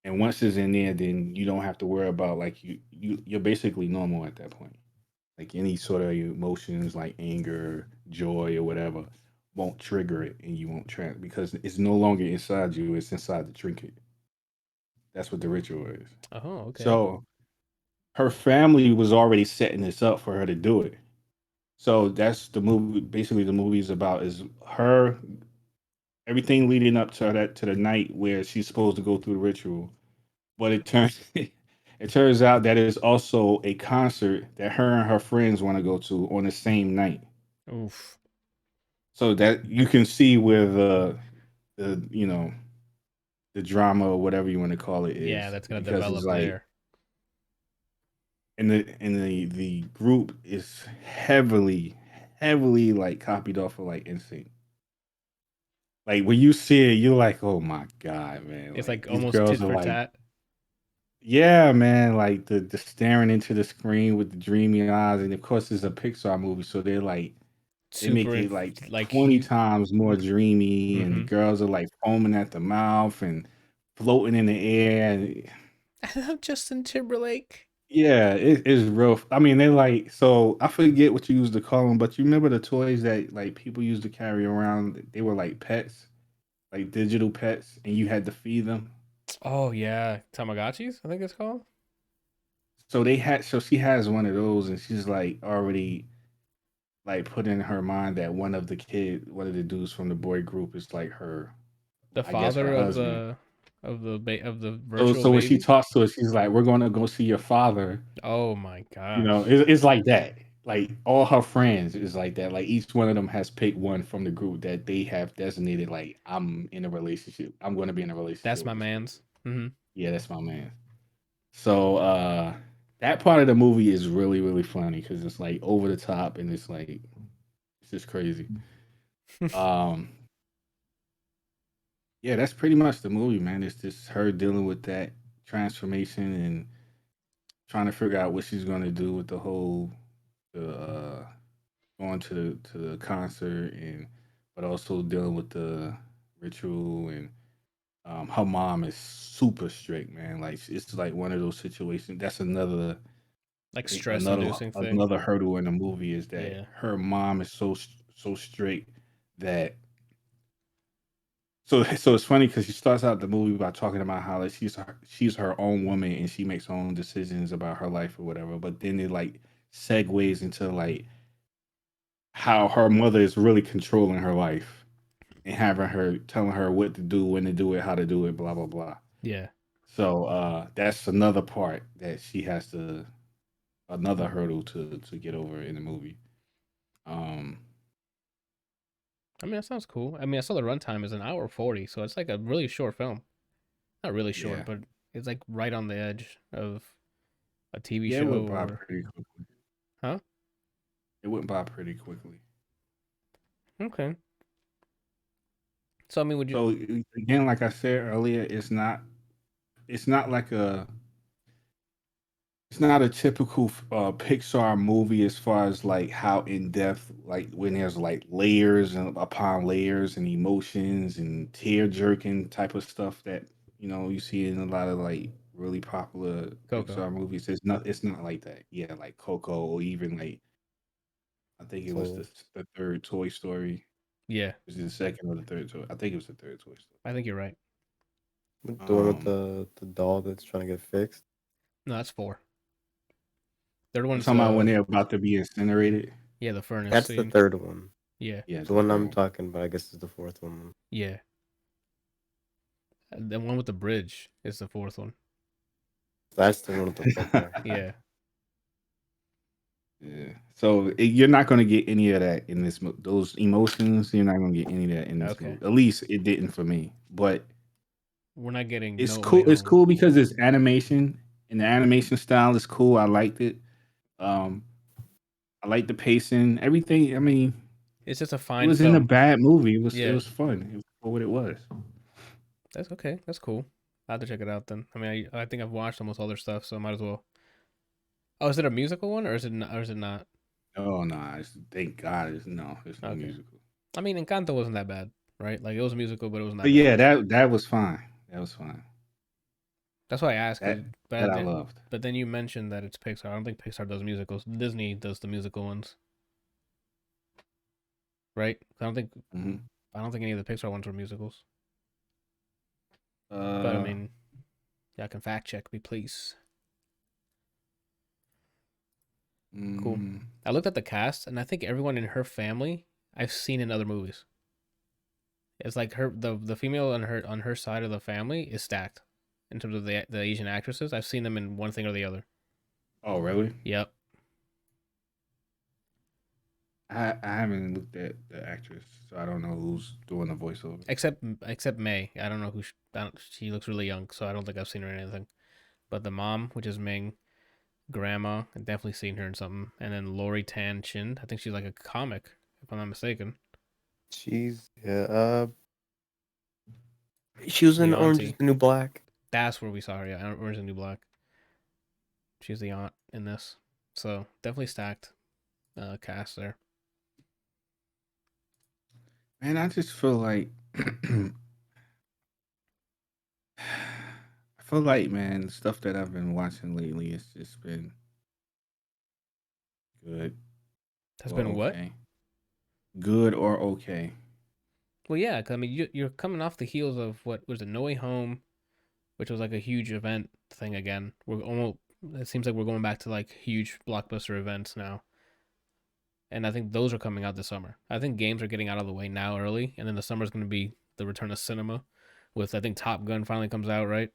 And once it's in there, then you don't have to worry about like you're basically normal at that point. Like any sort of emotions like anger, joy, or whatever won't trigger it, and you won't because it's no longer inside you; it's inside the trinket. That's what the ritual is. Oh, okay. So her family was already setting this up for her to do it. So that's the movie. Basically, the movie is about is her everything leading up to that to the night where she's supposed to go through the ritual. But it turns out that it's also a concert that her and her friends want to go to on the same night. Oof. So that you can see where the the drama or whatever you want to call it Yeah, is that's gonna because it's develop like there. the group is heavily like copied off of like Instinct. Like when you see it, you're like, oh my god, man! It's Like like these almost girls tit are for like, tat. yeah, man, like the staring into the screen with the dreamy eyes, and of course it's a Pixar movie, so they're like they make Super it like like 20 huge. times more dreamy, and the Mm-hmm. girls are like foaming at the mouth and floating in the air. I'm Justin Timberlake. Yeah, it is real. I mean, they like so I forget what you used to call them, but you remember the toys that like people used to carry around? They were like pets, like digital pets, and you had to feed them. Oh yeah, Tamagotchis. I think it's called. So she has one of those, and she's like already like put in her mind that one of the dudes from the boy group is like her, The I guess her father of husband. the So virtual so when she baby. talks to her, she's like, "We're gonna go see your father." Oh my You know, gosh, it's like that. Like all her friends is like that. Like each one of them has picked one from the group that they have designated. Like I'm in a relationship. I'm going to be in a that's relationship my with this person. man's. Mm-hmm. Yeah, that's my man. So that part of the movie is really funny because it's like over the top and it's like it's just crazy. Um, yeah, that's pretty much the movie, man. It's just her dealing with that transformation and trying to figure out what she's going to do with the whole the going to the concert and but also dealing with the ritual and her mom is super strict, man. Like it's like one of those situations. That's another Like thing, stress inducing thing. another hurdle in the movie is that Yeah. her mom is so strict that so it's funny because she starts out the movie by talking about how like she's her own woman and she makes her own decisions about her life or whatever. But then it like segues into like how her mother is really controlling her life and having her telling her what to do, when to do it, how to do it, blah blah blah. Yeah. So that's another part that she has to another hurdle to get over in the movie. Um I mean, that sounds cool. I mean, I saw the runtime is an hour 40, so it's like a really short film. Not really short, yeah. but it's like right on the edge of a TV Yeah, it show went by or pretty quickly. huh? It went by pretty quickly. Okay. So I mean, would you? So again, like I said earlier, it's not like it's not a typical Pixar movie as far as like how in depth, like when there's like layers and upon layers and emotions and tear jerking type of stuff that you see in a lot of like really popular Coco. Pixar movies. It's not like that. Yeah, like Coco or even like I think it was So the third Toy Story. Yeah, Was it the second or the third Toy? I think it was the third Toy Story. I think you're right. the one with Um, the doll that's trying to get fixed. No, that's four. Third I'm one's talking about when they're about to be incinerated. yeah, the furnace That's the scene. third one. Yeah, Yeah, it's The the one third I'm one. talking about, I guess, is the fourth one. yeah. The one with the bridge is the fourth one. That's the one with the football. Yeah. Yeah. So you're not going to get any of that in this movie. Those emotions, you're not going to get any of that in this Okay. movie. At least it didn't for me. But We're not getting it's No Way cool. It's Home. cool because it's animation and the animation style is cool. I liked it. Um, I like the pacing. Everything. I mean, It's just a it fine wasn't a film. bad movie. It Yeah, was fun. It was for what it was. that's okay. That's cool. I have to check it out then. I mean, I think I've watched almost all their stuff, so I might as well. Oh, is it a musical one or is it not, or is it not? Oh no, thank God it's no Okay. musical. I mean, Encanto wasn't that bad, right? Like it was a musical, but it wasn't that But bad. yeah, that was fine. That was fine. That's why I asked, That cause that but I then, loved. but then you mentioned that it's Pixar. I don't think Pixar does musicals. Disney does the musical ones, right? Hmm. I don't think any of the Pixar ones were musicals. But I Uh, mean, y'all can fact check me, please. Cool. mm, I looked at the cast, and I think everyone in her family I've seen in other movies. It's like the female on her side of the family is stacked in terms of the Asian actresses. I've seen them in one thing or the other. oh really? Yep. I haven't looked at the actress, so I don't know who's doing the voiceover. Except May. I don't know who she looks really young, so I don't think I've seen her in anything. But the mom, which is Ming, grandma, I've definitely seen her in something. And then Lori Tan Chin, I think she's like a comic, if I'm not mistaken. She's she was The in Orange is auntie. the New Black. That's where we saw her. Yeah, Orange is the New Black. She's the aunt in this, so definitely stacked cast there. Man, I just feel like I feel like, man, stuff that I've been watching lately has just been good Has or been what? okay. Good or okay. Well, yeah, 'cause, I mean, you're coming off the heels of what was it, No Way Home, which was like a huge event thing again. We're almost. It seems like we're going back to like huge blockbuster events now, and I think those are coming out this summer. I think games are getting out of the way now early, and then the summer is going to be the return of cinema, with I think Top Gun finally comes out, right?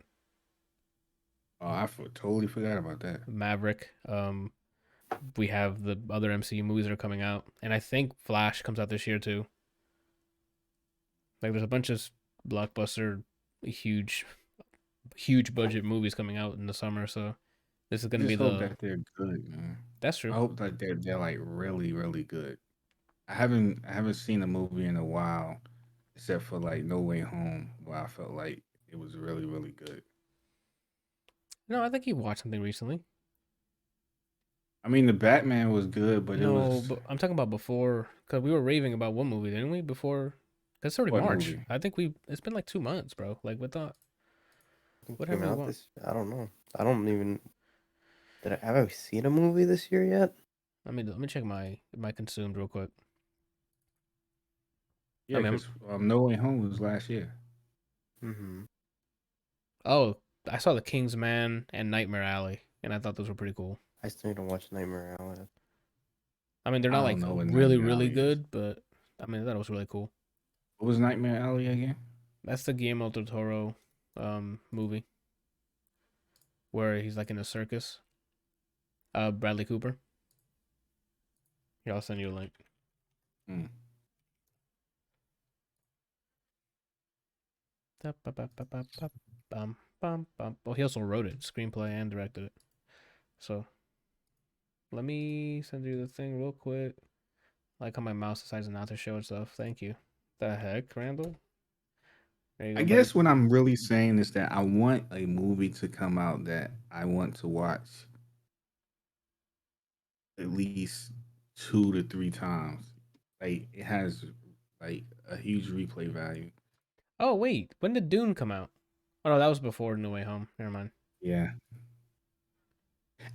Oh, totally forgot about that. Maverick. We have the other MCU movies that are coming out, and I think Flash comes out this year too. Like there's a bunch of blockbuster, huge, huge budget movies coming out in the summer, so this is I gonna be just hope the. that they're good, man. That's I true. hope that they're like really, really good. I haven't seen a movie in a while, except for like No Way Home, where I felt like it was really, really good. No, I think you watched something recently. I mean, the Batman was good, but it No, was but I'm talking about before, because we were raving about one movie, didn't we? Before, because it's already what March. movie? I think it's been like 2 months, bro. Like, It what have came we out watched? this. I don't know. I don't even. Have I seen a movie this year yet? Let me check my consumed real quick. I Yeah, mean, because No Way Home was last year. Mm-hmm. oh, I saw The King's Man and Nightmare Alley, and I thought those were pretty cool. I still need to watch Nightmare Alley. I mean, they're I not don't like know what really, Nightmare really Alley is. good, but I mean, I thought it was really cool. What was Nightmare Alley again? That's the Guillermo del Toro movie where he's like in a circus. Bradley Cooper. Here, I'll send you a link. Hmm. Well, he also wrote it, screenplay, and directed it. So let me send you the thing real quick. I like how my mouse decides not to show itself. Thank you. The heck, Randall? There you I go, buddy. guess what I'm really saying is that I want a movie to come out that I want to watch at least 2 to 3 times. Like it has like a huge replay value. Oh wait, when did Dune come out? Oh no, that was before No Way Home. Never mind. Yeah.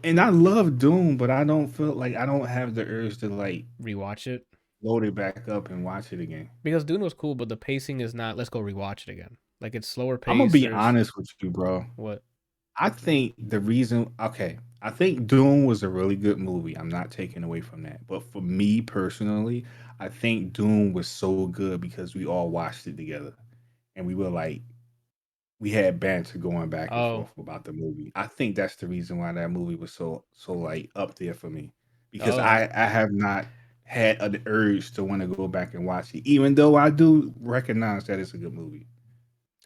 And I love Doom, but I don't feel like I don't have the urge to like Rewatch it load it back up and watch it again. because Dune was cool, but the pacing is not. Let's go rewatch it again. Like it's slower I'm gonna paced. be There's honest with you, bro. what? I think the reason, okay, I think Dune was a really good movie. I'm not taking away from that. But for me personally, I think Dune was so good because we all watched it together and we were like, we had banter going back and Oh, forth about the movie. I think that's the reason why that movie was so like up there for me because oh, I have not had an urge to want to go back and watch it, even though I do recognize that it's a good movie.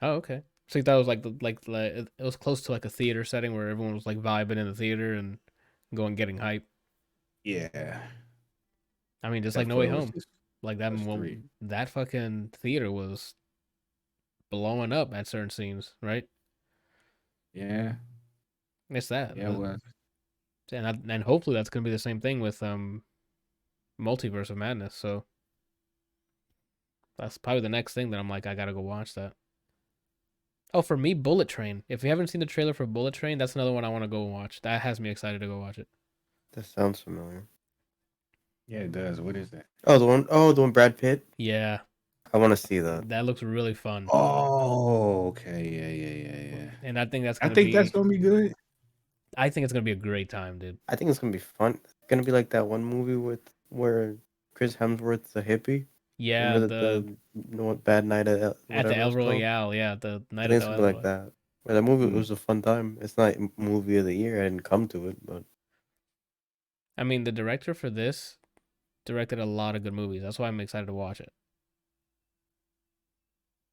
oh. Okay. So you thought it was like it was close to like a theater setting where everyone was like vibing in the theater and going getting hype. Yeah, I mean, just like except No for Way it was Home. just Like that us three. that fucking theater was blowing up at certain scenes, right? Yeah, It's that. yeah, it was. And hopefully that's gonna be the same thing with Multiverse of Madness. So that's probably the next thing that I'm like, I gotta go watch that. Oh, for me, Bullet Train. If you haven't seen the trailer for Bullet Train, that's another one I want to go watch. That has me excited to go watch it. That sounds familiar. Yeah, it does. What is that? Oh, the one. Oh, the one Brad Pitt. Yeah, I want to see that. that looks really fun. Oh, okay. Yeah. And I think that's I gonna think that's be. gonna be good. I think it's gonna be a great time, dude. I think it's gonna be fun. It's gonna be like that one movie where Chris Hemsworth's a hippie. Yeah, Remember the Bad Night at at the whatever El it's called. Royale. Yeah, the I night think at it's the gonna El be like Royale. that. Well, that movie Mm. was a fun time. It's not movie of the year. I didn't come to it, but I mean, the director for this directed a lot of good movies. That's why I'm excited to watch it.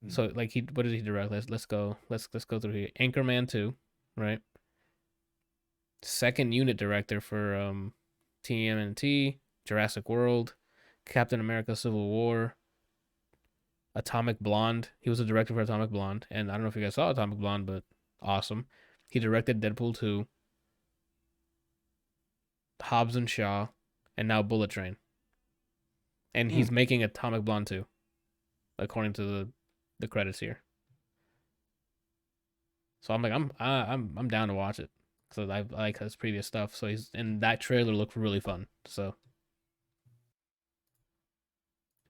So, like, what did he direct? Let's go. Let's go through here. Anchorman 2, right? Second unit director for TMNT, Jurassic World, Captain America: Civil War, Atomic Blonde. He was a director for Atomic Blonde, and I don't know if you guys saw Atomic Blonde, but awesome. He directed Deadpool 2, Hobbs and Shaw, and now Bullet Train. And he's making Atomic Blonde 2, according to the credits here. So I'm like, I'm down to watch it because I like his previous stuff. So and that trailer looked really fun. So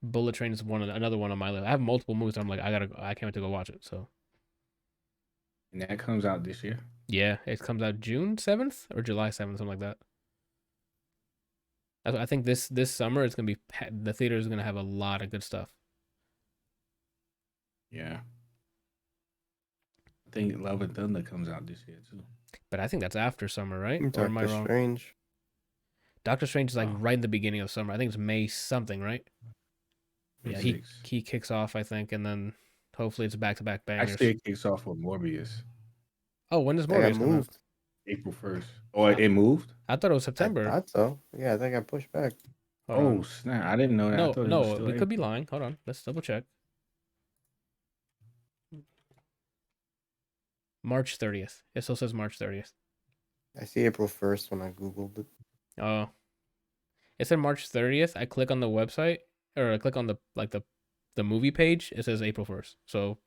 Bullet Train is another one on my list. I have multiple movies. I'm like, I can't wait to go watch it. So And that comes out this year. yeah, it comes out June 7th or July 7th, something like that. I think this summer it's gonna be the theater is gonna have a lot of good stuff. Yeah. I think Love and Thunder comes out this year too. But I think that's after summer, right? Or am I Doctor wrong? Strange. Doctor Strange is like right in the beginning of summer. I think it's May something, right? Yeah, he kicks off, I think, and then hopefully it's back-to-back bangers. Actually, it kicks off with Morbius. Oh, when does That got Morbius come out? moved. April 1st. Oh, it moved? I thought it was I September. thought so. Yeah, I think I pushed back. Hold Oh on. snap! I didn't know that. I thought it was No, still we could be April. lying. Hold on, let's double check. March 30th. It still says March 30th. I see April 1st when I googled it. Oh, it said March 30th. I click on the website or I click on the movie page. It says April 1st. So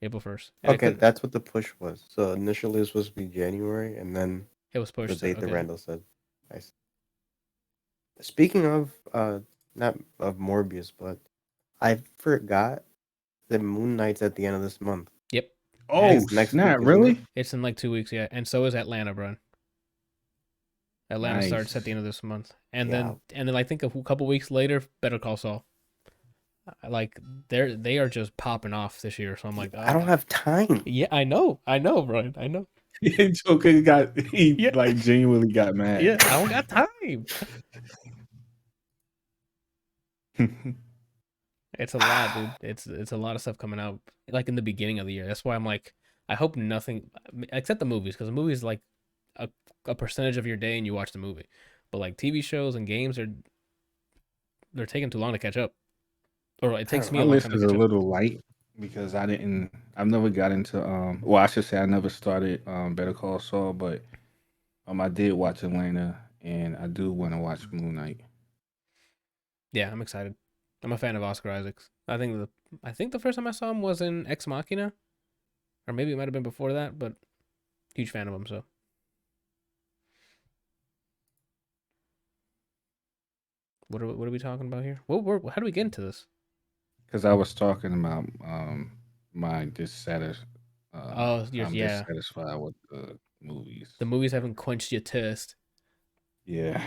April 1st. Okay, that's what the push was. So initially it was supposed to be January, and then it was pushed the date to, that Randall said. Nice. Speaking of not of Morbius, but I forgot that Moon Knight's at the end of this month. Yep. Oh Next snap! week, isn't Really? it? It's in like 2 weeks, yeah. And so is Atlanta, Brian. Atlanta starts at Nice. the end of this month, and Yeah. then I think a couple weeks later, Better Call Saul. Like they are just popping off this year, so I'm like, I don't have time. Yeah, I know, Brian, I know. Joker like genuinely got mad. Yeah, I don't got time. It's a lot, dude. It's a lot of stuff coming out like in the beginning of the year. That's why I'm like, I hope nothing except the movies, because the movies like a percentage of your day and you watch the movie, but like TV shows and games they're taking too long to catch up, or it takes me My a long list time to is catch a up. little light because I've never got into well, I should say I never started Better Call Saul, but I did watch Atlanta and I do want to watch Moon Knight. Yeah, I'm excited. I'm a fan of Oscar Isaacs. I think the first time I saw him was in Ex Machina, or maybe it might have been before that, but huge fan of him. So what are we talking about here? How do we get into this? Because I was talking about my dissatisfied. Oh, I'm yeah. dissatisfied with the movies. The movies haven't quenched your thirst. Yeah.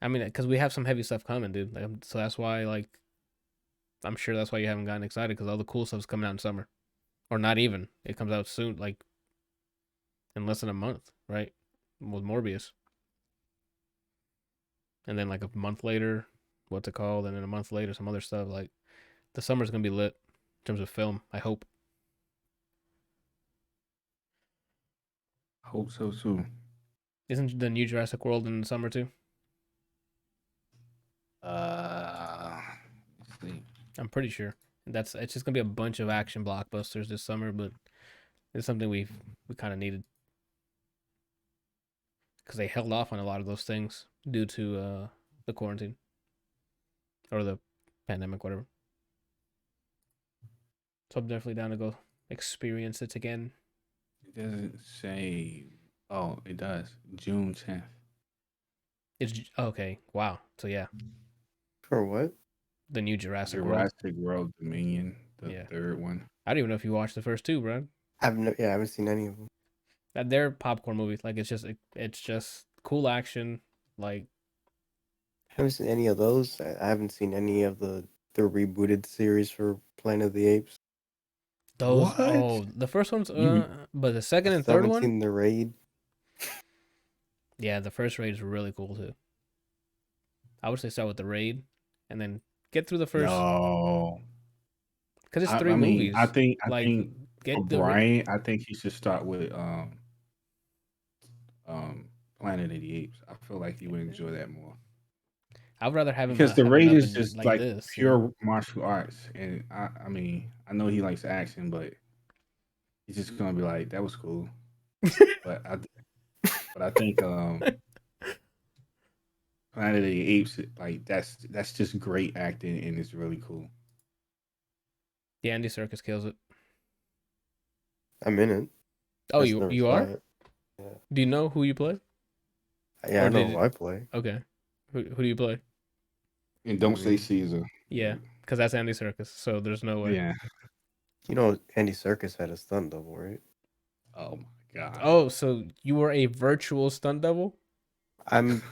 I mean, because we have some heavy stuff coming, dude. So that's why, I'm sure that's why you haven't gotten excited, because all the cool stuff's coming out in summer, or not even. It comes out soon, like in less than a month, right? With Morbius, and then like a month later, what's it called? And then a month later, some other stuff. Like the summer's gonna be lit in terms of film. I hope. I hope so too. Isn't the new Jurassic World in the summer too? Let's see. I'm pretty sure. It's just gonna be a bunch of action blockbusters this summer, but It's something we kind of needed because they held off on a lot of those things due to the quarantine or the pandemic, whatever. So I'm definitely down to go experience it again. It doesn't say. Oh, it does. June 10th. It's okay. Wow. So yeah, For what? the new Jurassic World. Jurassic World Dominion, the Yeah. third one. I don't even know if you watched the first two, bro. I haven't seen any of them. They're popcorn movies. Like it's just cool action. Like I haven't seen any of those. I haven't seen any of the rebooted series for Planet of the Apes. those. What? Oh, the first one's You- but the second I and still third haven't one. seen The Raid. Yeah, the first raid is really cool too. I would say start with the raid, and then get through the first No. because it's I three mean, movies. I think Like for get the Brian, I think he should start with Planet of the Apes. I feel like he would enjoy that more. I'd rather have him Because the have it Raid up is and just like like this. pure martial arts, and I mean, I know he likes action, but he's just gonna be like, "That was cool," but I think Planet of the Apes, like that's just great acting, and it's really cool. The Andy Serkis kills it. I'm in it. Oh, I just you never you saw are? it. Do you know who you play? Yeah, Or I know did who it- I play. Okay, who do you play? And don't say mean, Caesar. Yeah, because that's Andy Serkis. So there's no way. Yeah. You know, Andy Serkis had a stunt double, right? Oh my god. Oh, so you were a virtual stunt double? I'm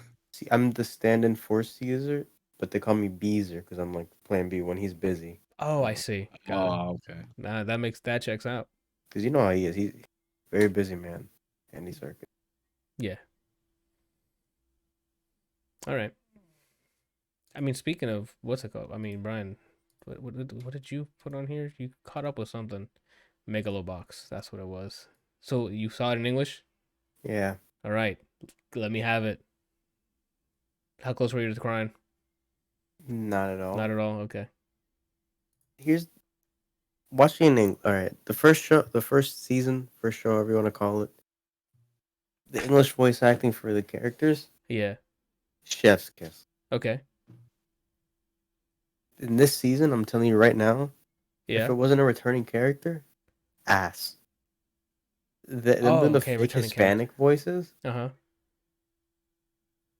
the stand-in for Caesar, but they call me Beezer because I'm like Plan B when he's busy. Oh, I see. Got it. Oh, okay. Nah, that checks out. Because you know how he is. He's very busy man, Andy Serkis. Yeah. All right. I mean, speaking of what's it called? I mean, Brian, what did you put on here? You caught up with something. Megalobox. That's what it was. So you saw it in English? Yeah. All right. Let me have it. How close were you to crying? Not at all. Not at all. Okay. Here's watching all right, the first show, the first season, first show, whatever you want to call it. The English voice acting for the characters, Yeah. chef's kiss. Okay. In this season, I'm telling you right now, if Yeah. it wasn't a returning character, ass. Them Oh, doing the okay, fake returning Hispanic voices, Uh-huh.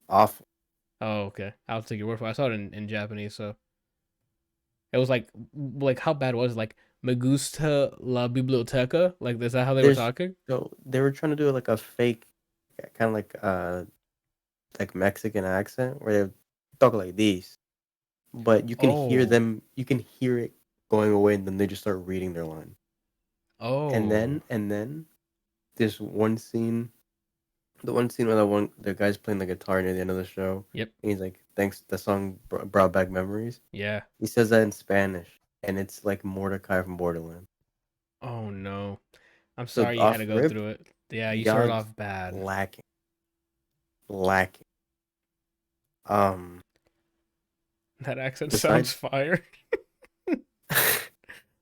awful. Oh, okay. I'll take your word for it. I saw it in Japanese, so it was like how bad was it? Like Me gusta la biblioteca? Like is that how they were There's talking? so they were trying to do like a fake, kind of like Mexican accent where they would talk like this, but you can hear Oh. them. You can hear it going away, and then they just start reading their line. Oh. And then there's one scene, the one scene where the guy's playing the guitar near the end of the show. Yep. And he's like, "Thanks, the song brought back memories." Yeah. He says that in Spanish, and it's like Mordecai from Borderlands. Oh no. I'm So sorry you had off to go rip, through it. Yeah, you started God's off bad. lacking. That accent Besides- sounds fired. That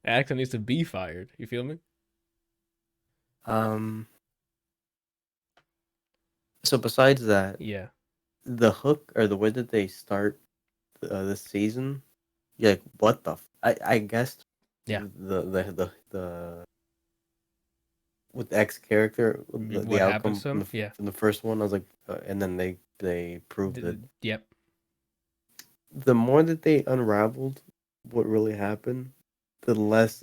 accent needs to be fired. You feel me? So besides that, Yeah. the hook or the way that they start this season, you're like, what the? I guessed. Yeah. The with the X character, the What outcome happens to him? Yeah. from the first one, I was like, and then they proved it. Yep. The more that they unraveled what really happened, the less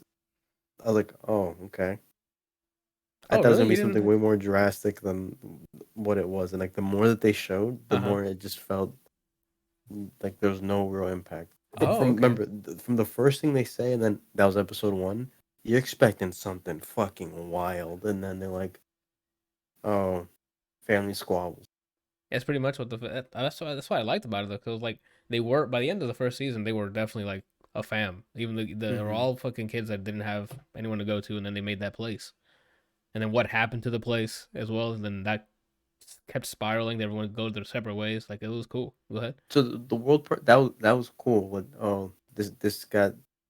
I was like, oh, okay. I Oh, thought it was really? gonna be You something didn't- way more drastic than what it was, and like the more that they showed, the Uh-huh. more it just felt like there was no real impact. Oh, okay. Remember, from the first thing they say, and then that was episode 1. You're expecting something fucking wild, and then they're like, "Oh, family squabbles." That's pretty much what that's what I liked about it though, because like they were by the end of the first season, they were definitely like a fam. Even they were Mhm. all fucking kids that didn't have anyone to go to, and then they made that place. And then what happened to the place as well, and then that kept spiraling. Everyone would go their separate ways. Like it was cool. Go ahead. So the world that was cool. When this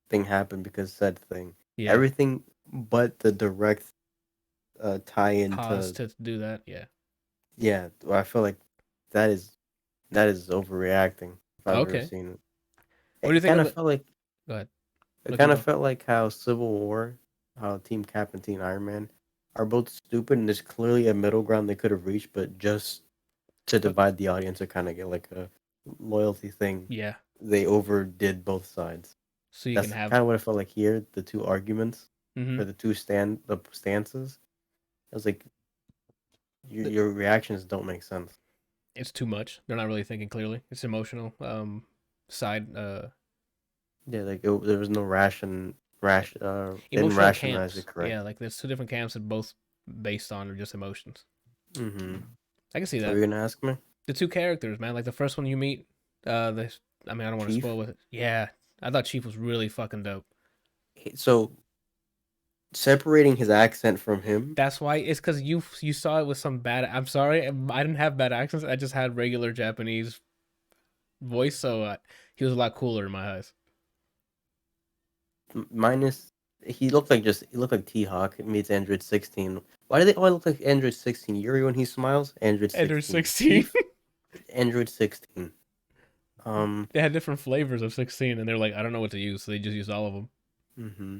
thing happened because said thing. Yeah. Everything but the direct tie pause into to do that. Yeah. yeah. I feel like that is overreacting if I've ever Okay. seen it. What do you It think kind of of the? felt like Go ahead. it No, keep kind of going. felt like how Civil War, how Team Cap and Team Iron Man are both stupid, and there's clearly a middle ground they could have reached, but just to But divide the audience or kind of get like a loyalty thing, yeah, they overdid both sides. so you can That's have. kind of what I felt like here. The two arguments Mm-hmm. or the stances. I was like, your reactions don't make sense. It's too much. They're not really thinking clearly. It's emotional. Side. Yeah, like there was no they didn't Emotional rationalize it camps. correct. Yeah, like there's two different camps that both based on just emotions. Mm-hmm. I can see What were that. you gonna ask me? The two characters, man. Like the first one you meet. The. I mean, I don't want to Chief. spoil with it. Yeah, I thought Chief was really fucking dope. So separating his accent from him. That's why it's because you saw it with some bad. I'm sorry, I didn't have bad accents. I just had regular Japanese voice, so he was a lot cooler in my eyes. Minus, he looked like T Hawk meets Android 16. Why do they all look like Android 16? Yuri when he smiles, Android Ender 16. 16. Chief, Android 16. They had different flavors of 16, and they're like, I don't know what to use, so they just used all of them. Mm-hmm.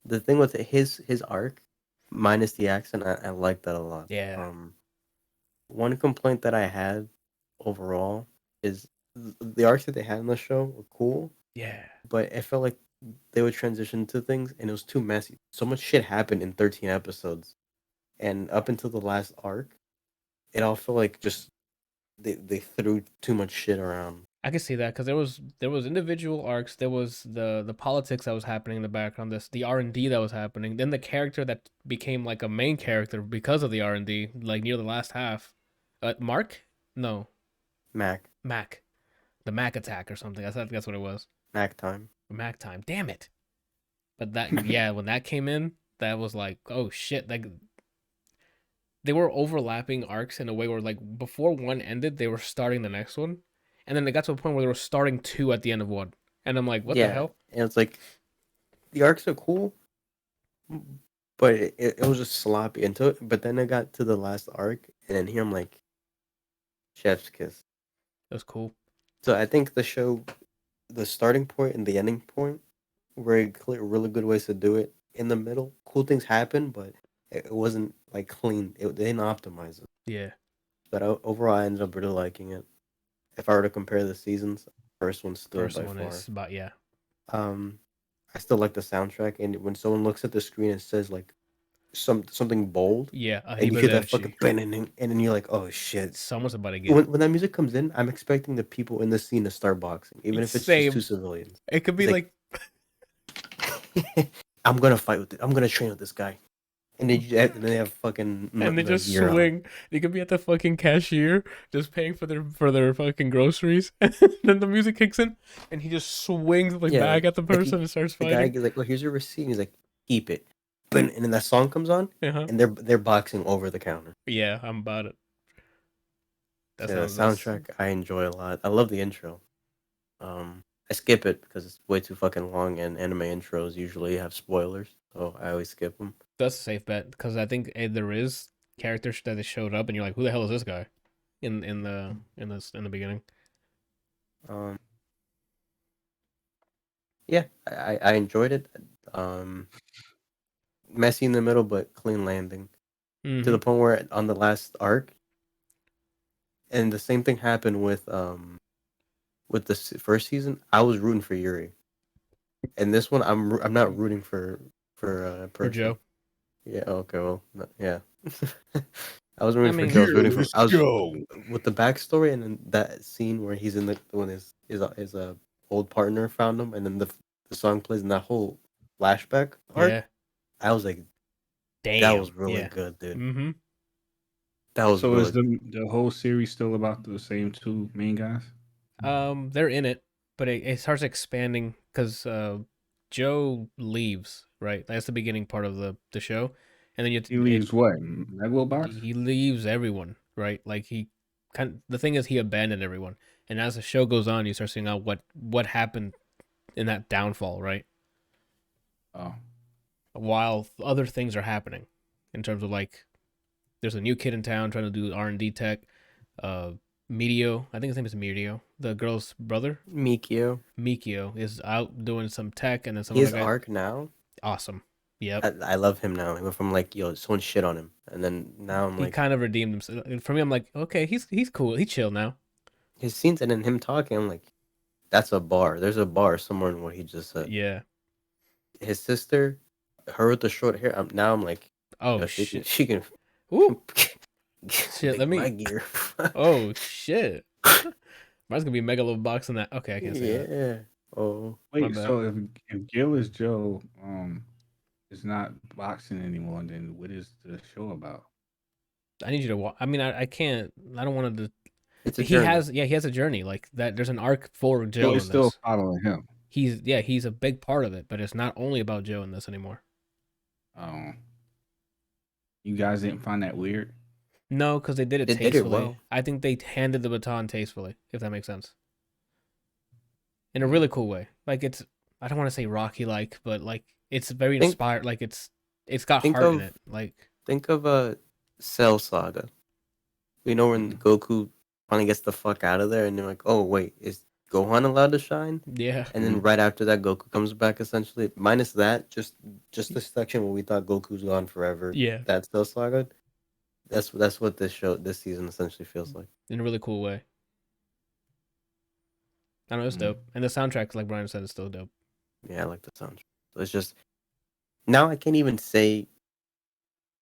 The thing with his arc, minus the accent, I like that a lot. Yeah. One complaint that I had overall is the arcs that they had in the show were cool, Yeah. but it felt like they would transition to things, and it was too messy. So much shit happened in 13 episodes, and up until the last arc, it all felt like just they threw too much shit around. I can see that because there was individual arcs, there was the politics that was happening in the background, the R&D that was happening, then the character that became like a main character because of the R&D, like near the last half. Mark? No, Mac the Mac attack or something. I think that's what it was. Mac time. Mac time. Damn it. But that yeah, when that came in, that was like, oh shit, like they were overlapping arcs in a way where like before one ended, they were starting the next one. And then they got to a point where they were starting two at the end of one. And I'm like, what the Yeah, hell? and it's like the arcs are cool, but it was just sloppy until. But then I got to the last arc, and then here I'm like, chef's kiss. That was cool. So I think the show, the starting point and the ending point, very clear, really good ways to do it. In the middle, cool things happen, but it wasn't like clean. They didn't optimize it. Yeah. But overall, I ended up really liking it. If I were to compare the seasons, first one's still First by one far. is about, yeah. I still like the soundtrack, and when someone looks at the screen and says like something bold, Yeah. and you hear that fucking bang, and then you're like, oh shit. Someone's about to get When that music comes in, I'm expecting the people in the scene to start boxing, even if it's Same. just two civilians. It could be It's like I'm gonna fight with I'm gonna train with this guy. And then they have fucking and they the just gear on. swing. They could be at the fucking cashier just paying for their fucking groceries. And then the music kicks in and he just swings the bag at the person and starts The fighting. guy is like, well, here's your receipt. And he's like, keep it. And then that song comes on, and they're boxing over the counter. Yeah, I'm about it. The soundtrack I enjoy a lot. I love the intro. I skip it because it's way too fucking long, and anime intros usually have spoilers, so I always skip them. That's a safe bet because I think there is characters that showed up, and you're like, who the hell is this guy? In the beginning. Yeah, I enjoyed it. Messy in the middle, but clean landing. Mm-hmm. To the point where on the last arc, and the same thing happened with the first season. I was rooting for Yuri, and this one I'm not rooting for Joe. Yeah. Okay. Well. Yeah. I was rooting for Joe. I was rooting for Joe with the backstory, and then that scene where he's in when his old partner found him, and then the song plays in that whole flashback arc. Yeah. I was like, damn, that was really good, dude. Mm-hmm. That was so. Really is the whole series still about the same two main guys? They're in it, but it starts expanding because Joe leaves. Right, that's the beginning part of the show, and then he leaves what Megalobox? He leaves everyone. Right, like the thing is he abandoned everyone, and as the show goes on, you start seeing out what happened in that downfall. Right. Oh. While other things are happening. in terms of like, there's a new kid in town trying to do R&D tech. Medio, I think his name is Medio, the girl's brother. Mikio. Mikio is out doing some tech, and then some His other guy. arc now. Awesome. Yep. I love him now. He went from like, yo, someone shit on him, and then now I'm He like, kind of redeemed himself. For me, I'm like, okay, he's cool. He's chill now. his scenes and then him talking, I'm like, that's a bar. There's a bar somewhere in what he just said. Yeah. His sister, her with the short hair. Now I'm like, Oh yo, shit. she can. Ooh. Shit, let me- my gear. Oh shit. Mine's gonna be Megalobox in that. Okay, I can't say that. Yeah. Oh, My Wait, bad. so if Gil is Joe, it's not boxing anymore, then what is the show about? I need you to watch. I mean, I can't. I don't want to. it's a He journey. has a journey like that. There's an arc for So Joe it's in still this. following him. He's a big part of it, but it's not only about Joe in this anymore. You guys didn't find that weird? No, because they did it They did it tastefully. well. I think they handed the baton tastefully, if that makes sense. In a really cool way. Like it's, I don't want to say Rocky like, but like it's very inspired. Like it's got think heart in of- it. Like Think of a Cell Saga. You know when Goku finally gets the fuck out of there, and they're like, "Oh wait, is Gohan allowed to shine?" yeah, And then right after that, Goku comes back. Essentially, minus that, just the section where we thought Goku's gone forever. yeah, That Cell Saga. That's what this season essentially feels like. in a really cool way. I don't know, it's dope, and the soundtrack, like Brian said, is still dope. Yeah, I like the soundtrack. So it's just now I can't even say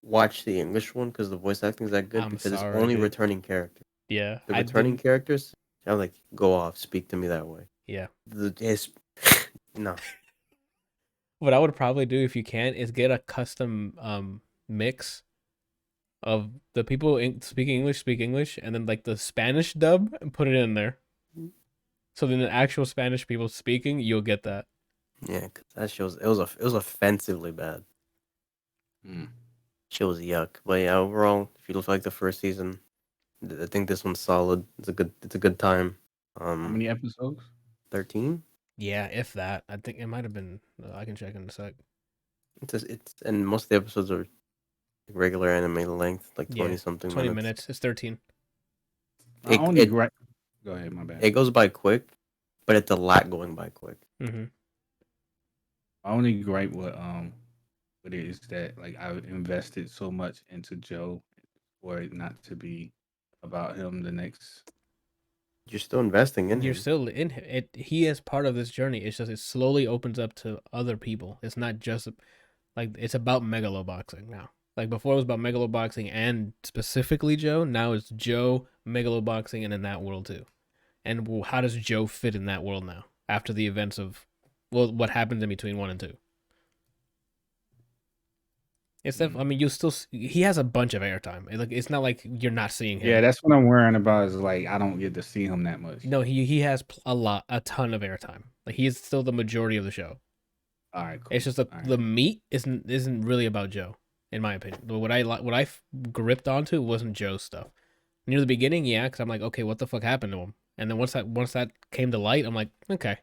watch the English one because the voice acting is that good I'm because sorry, it's only dude. returning characters. Yeah, The returning didn't- characters, I'm like, go off, speak to me that way. Yeah. No. What I would probably do if you can is get a custom mix of the people speaking English, and then like the Spanish dub and put it in there. So then the actual Spanish people speaking, you'll get that. Yeah, because that shows it was offensively bad. Shit was yuck. But yeah, overall, if you look like the first season, I think this one's solid. It's a good time. How many episodes? 13. Yeah, if that. I think it might have been. I can check in a sec. It's and most of the episodes are regular anime length, like 20 something 20 minutes. It's 13. Go ahead, my bad. It goes by quick, but it's a lot going by quick. Mm-hmm. My only gripe with it is that like I invested so much into Joe for it not to be about him the next. You're still investing in You're him. still in it. He is part of this journey. It's just it slowly opens up to other people. It's not just like it's about megaloboxing now. Like before it was about megaloboxing and specifically Joe. Now it's Joe, megaloboxing, and in that world too. And how does Joe fit in that world now after the events of what happens in between 1 and 2? It's I mean, he has a bunch of airtime. Like it's not like you're not seeing him. Yeah, that's what I'm worrying about. Is like I don't get to see him that much. No, he has a ton of airtime. Like he is still the majority of the show. All right, cool. It's just the meat isn't really about Joe, in my opinion. But what I gripped onto wasn't Joe's stuff. Near the beginning, yeah, because I'm like, okay, what the fuck happened to him? And then once that came to light, I'm like, okay.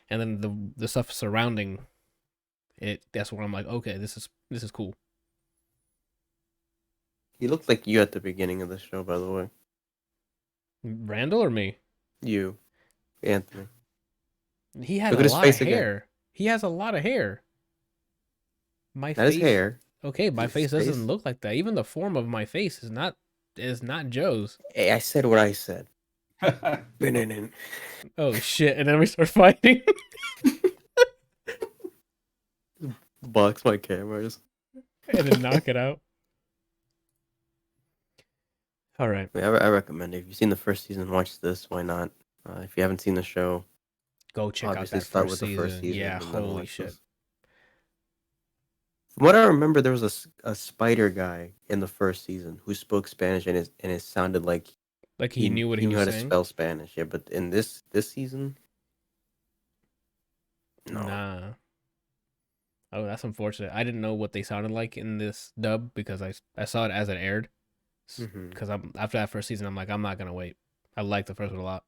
And then the stuff surrounding it, that's where I'm like, okay, this is cool. He looked like you at the beginning of the show, by the way. Randall or me? You, Anthony. He had Look at a his lot face of again. hair. He has a lot of hair. My Not face, his hair. Okay, my His face face. doesn't look like that. Even the form of my face is not Joe's. Hey, I said what I said. Oh shit! And then we start fighting. Box my cameras. And then knock it out. All right. I recommend it. If you've seen the first season, watch this. Why not? If you haven't seen the show, Go check out obviously that start first with season. the first season. Yeah, and then holy watch shit. this. From what I remember, there was a spider guy in the first season who spoke Spanish, and it sounded like Like he knew what he knew was how saying. to spell Spanish. Yeah, but in this season, no. Nah. Oh, that's unfortunate. I didn't know what they sounded like in this dub because I saw it as it aired. Mhm. Because after that first season, I'm like, I'm not gonna wait. I like the first one a lot.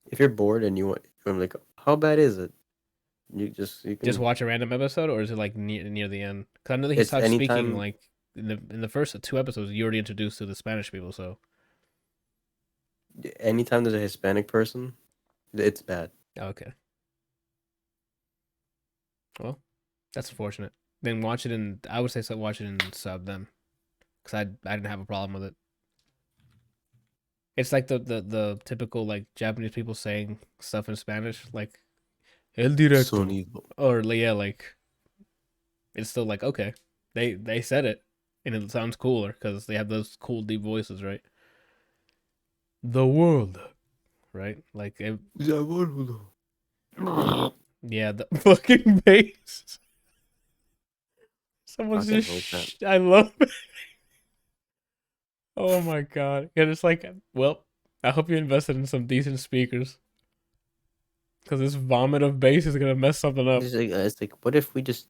If you're bored and you're like, how bad is it? You can Just watch a random episode, or is it like near the end? Because I know that he It's starts speaking anytime- like in the first 2 episodes, you're already introduced to the Spanish people. So Anytime there's a Hispanic person, it's bad. okay, well, that's unfortunate. Then watch it in. I would say so. Watch it in sub then, because I didn't have a problem with it. It's like the typical like Japanese people saying stuff in Spanish, like el directo, Sonido. or yeah, like it's still like okay, they said it, and it sounds cooler because they have those cool deep voices, right? The world, right? Like yeah, the fucking bass. Someone's Fucking just hate I love it. Oh my god, and it's like, well, I hope you invested in some decent speakers, because this vomit of bass is gonna mess something up. It's like, what if we just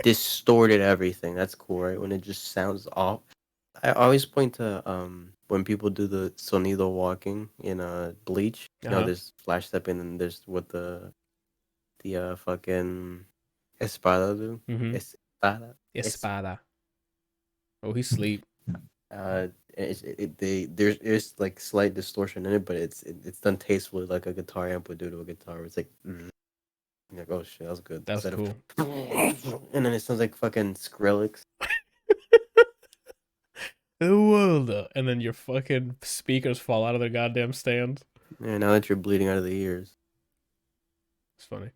distorted everything? That's cool, right? When it just sounds off. I always point to when people do the sonido walking in Bleach. You know, there's flash stepping and there's what the fucking espada do. Espada. Oh, he's asleep. There's like slight distortion in it, but it's done tastefully like a guitar amp would do to a guitar. It's like, you're like, oh shit, that was good. That's cool. And then it sounds like fucking Skrillex. The world, and then your fucking speakers fall out of their goddamn stands. Yeah, now that you're bleeding out of the ears. It's funny.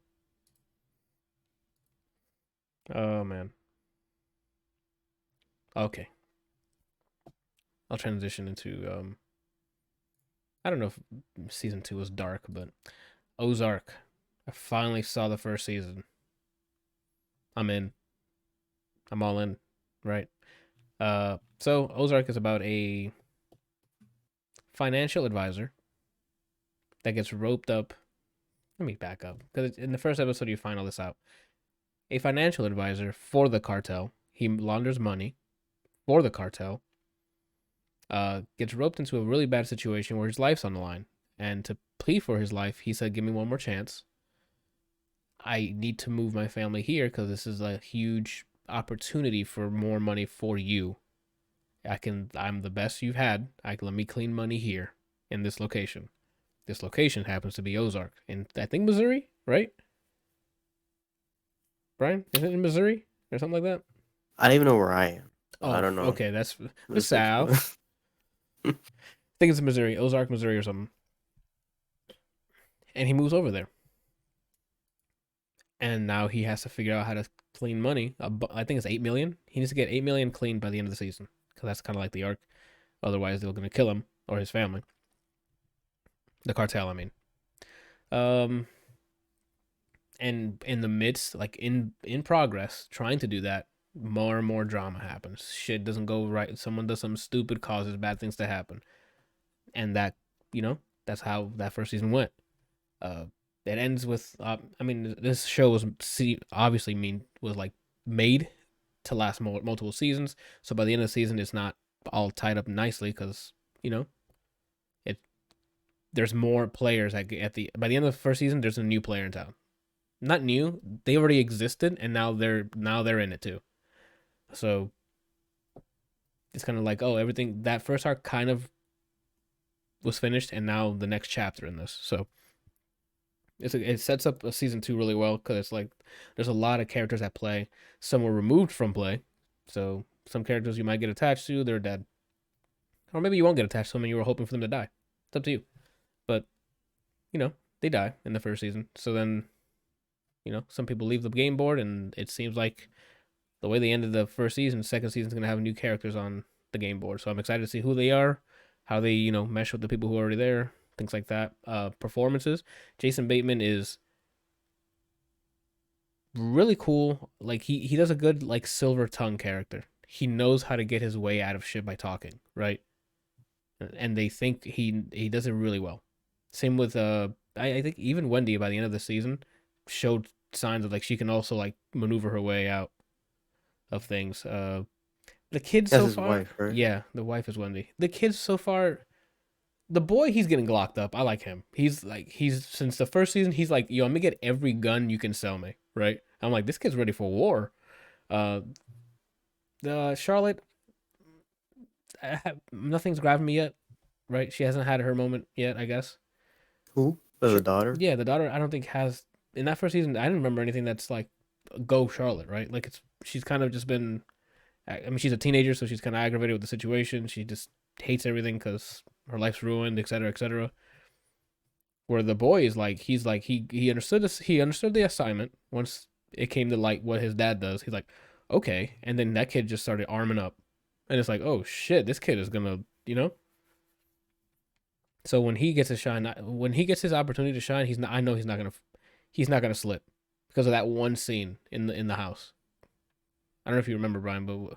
Oh man. Okay. I'll transition into I don't know if season 2 was dark, but Ozark. I finally saw the first season. I'm in. I'm all in, right? So Ozark is about a financial advisor that gets roped up. Let me back up, because in the first episode you find all this out. A financial advisor for the cartel. He launders money for the cartel. Gets roped into a really bad situation where his life's on the line. And to plead for his life, he said, give me one more chance. I need to move my family here because this is a huge opportunity for more money for you. I'm the best you've had. Let me clean money here in this location. This location happens to be Ozark in, I think, Missouri, right? Brian, is it in Missouri or something like that? I don't even know where I am. Oh, I don't know. Okay, that's the South. I think it's Missouri, Ozark, Missouri or something. And he moves over there. And now he has to figure out how to clean money. I think it's 8 million. He needs to get 8 million cleaned by the end of the season, because that's kind of like the arc. Otherwise, they're going to kill him or his family. The cartel, I mean. And in the midst, like in progress, trying to do that, more and more drama happens. Shit doesn't go right. Someone does something stupid, causes bad things to happen. And that, that's how that first season went. It ends with, this show was obviously was like made to last multiple seasons. So by the end of the season, it's not all tied up nicely because, there's more players by the end of the first season, there's a new player in town. Not new, they already existed, and now they're in it too. So it's kind of like, oh, everything, that first arc kind of was finished, and now the next chapter in this. So it sets up a season 2 really well, because it's like there's a lot of characters at play. Some were removed from play, so some characters you might get attached to, they're dead, or maybe you won't get attached to them and you were hoping for them to die. It's up to you. But they die in the first season. So then some people leave the game board, and it seems like the way they ended the first season, second season's going to have new characters on the game board. So I'm excited to see who they are, how they, mesh with the people who are already there, things like that. Performances. Jason Bateman is really cool. Like he does a good like silver tongue character. He knows how to get his way out of shit by talking, right? And they think he does it really well. Same with I think even Wendy by the end of the season showed signs of like she can also like maneuver her way out of things. The kids so far, wife, right? Yeah, the wife is Wendy. The kids so far, the boy, he's getting locked up. I like him. He's since the first season, he's like, yo, I'm gonna get every gun you can sell me, right? I'm like, this kid's ready for war. The Charlotte, nothing's grabbing me yet. Right? She hasn't had her moment yet, I guess. Who? The daughter? Yeah, the daughter. I don't think has in that first season. I didn't remember anything that's like go Charlotte, right? Like she's kind of just been. I mean, she's a teenager, so she's kind of aggravated with the situation. She just hates everything because her life's ruined, etc., etc. Where the boy is like, he understood this. He understood the assignment once it came to light what his dad does. He's like, okay, and then that kid just started arming up, and it's like, oh shit, this kid is gonna, you know. So when he gets to shine, when he gets his opportunity to shine, he's not. I know he's not gonna slip because of that one scene in the house. I don't know if you remember, Brian, but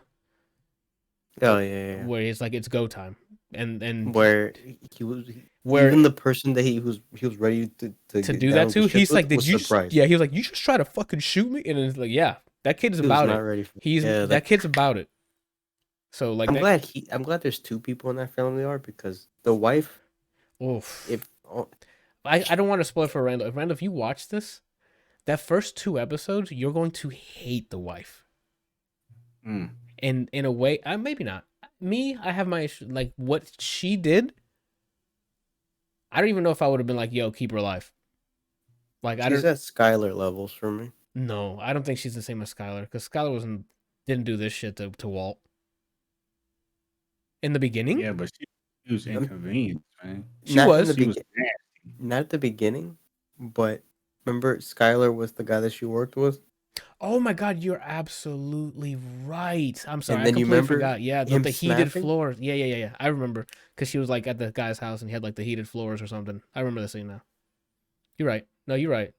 Oh yeah. where it's like it's go time, and where he was, where even the person that he was ready to get do down that too, with the he's shit like, with did was you? surprised. Yeah, he was like, you just try to fucking shoot me, and it's like, yeah, that kid's He was about not it. ready for He's yeah, that kid's about it. So like, I'm glad there's two people in that family are because the wife. oof. If I don't want to spoil for Randall. If Randall, if you watch this, that first 2 episodes, you're going to hate the wife. Mm. And in a way, maybe not. Me, I have my issue. Like what she did, I don't even know if I would have been like, "Yo, keep her alive." Like I she's don't. at Skylar levels for me. No, I don't think she's the same as Skylar because Skylar didn't do this shit to Walt in the beginning. Yeah, but she was inconvenienced, man. She was. She was nasty. Not at the beginning, but remember Skylar was the guy that she worked with. Oh my God, you're absolutely right. I'm sorry, And I then you completely remember forgot. Yeah, him the heated snapping? floors. Yeah. I remember because she was like at the guy's house and he had like the heated floors or something. I remember the scene now. You're right. No, you're right.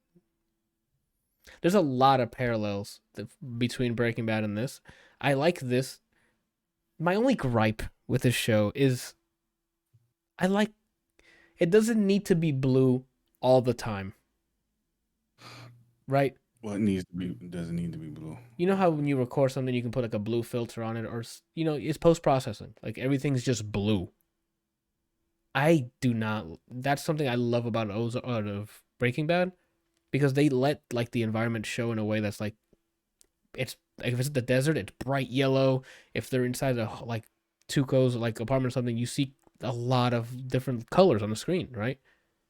There's a lot of parallels between Breaking Bad and this. I like this. My only gripe with this show is I like it doesn't need to be blue all the time. Right? Well, doesn't need to be blue. You know how when you record something, you can put like a blue filter on it, or it's post processing. Like everything's just blue. I do not. That's something I love about Ozark of Breaking Bad, because they let like the environment show in a way that's like, it's like if it's the desert, it's bright yellow. If they're inside a like Tuco's like apartment or something, you see a lot of different colors on the screen. Right?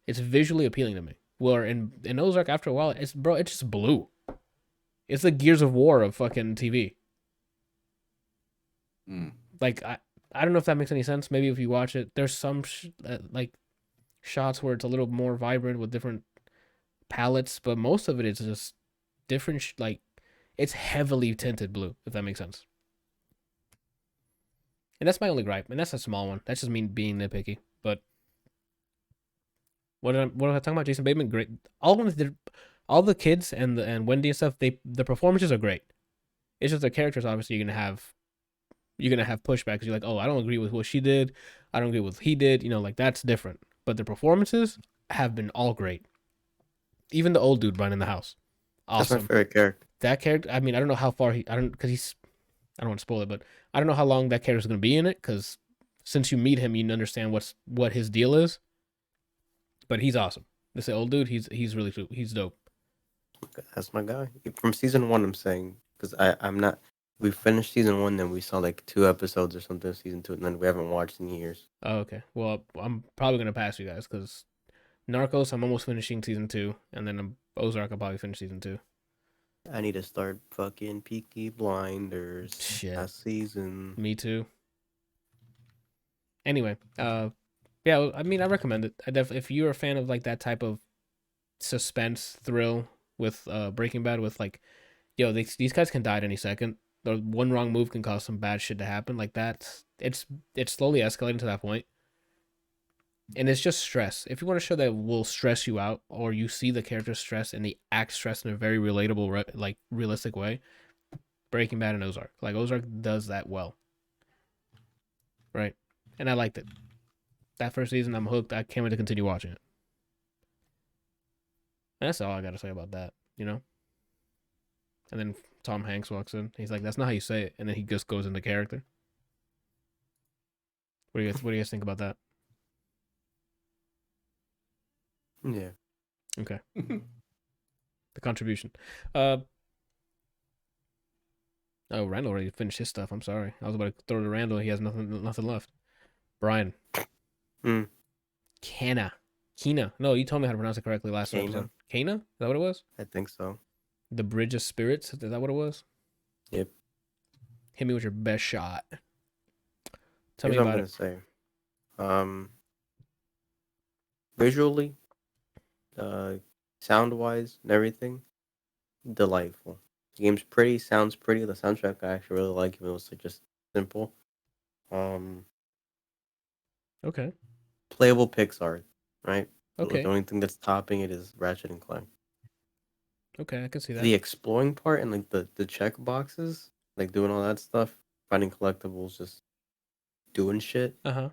It's visually appealing to me. Where in Ozark, after a while, it's just blue. It's the Gears of War of fucking TV. Mm. Like I don't know if that makes any sense. Maybe if you watch it, there's some like shots where it's a little more vibrant with different palettes, but most of it is just different. Like it's heavily tinted blue, if that makes sense. And that's my only gripe, and that's a small one. That's just me being nitpicky. But what am I talking about? Jason Bateman, great. All the kids and Wendy and stuff. The performances are great. It's just the characters. Obviously, you're gonna have pushback because you're like, oh, I don't agree with what she did. I don't agree with what he did. Like that's different. But the performances have been all great. Even the old dude running the house, awesome. That's my favorite character. That character. I mean, I don't know how far I don't want to spoil it, but I don't know how long that character's gonna be in it because since you meet him, you understand what his deal is. But he's awesome. This old dude, he's really cool. He's dope. That's my guy from season 1. I'm saying because I'm not. We finished season 1, then we saw like 2 episodes or something of season 2, and then we haven't watched in years. Oh, okay. Well, I'm probably gonna pass you guys because Narcos, I'm almost finishing season 2, and then Ozark, I'll probably finish season 2. I need to start fucking Peaky Blinders. Shit. Last season. Me too. Anyway, yeah, I mean, I recommend it. If you're a fan of like that type of suspense thrill with Breaking Bad, with like, yo, these guys can die at any second. The one wrong move can cause some bad shit to happen. Like that, it's slowly escalating to that point. And it's just stress. If you want a show that will stress you out, or you see the characters stress and they act stress in a very relatable, like realistic way, Breaking Bad and Ozark. Like Ozark does that well, right? And I liked it. That first season, I'm hooked. I can't wait to continue watching it. And that's all I got to say about that, And then Tom Hanks walks in. He's like, "That's not how you say it," and then he just goes into character. What do you guys think about that? Yeah. Okay. The contribution. Oh, Randall already finished his stuff. I'm sorry. I was about to throw to Randall. He has nothing left. Brian. Hmm. Kana. Kina. No, you told me how to pronounce it correctly last episode. Kana? Kana? Is that what it was? I think so. The Bridge of Spirits? Is that what it was? Yep. Hit me with your best shot. Tell Here's me what I'm about gonna it. say. Visually, sound wise, and everything, delightful. The game's pretty, sounds pretty. The soundtrack I actually really like, even though it's like just simple. Um, Okay. Playable Pixar, right? Like the Okay. only thing that's topping it is Ratchet and Clank. Okay, I can see that. The exploring part and like the check boxes, like doing all that stuff, finding collectibles, just doing shit, Uh-huh.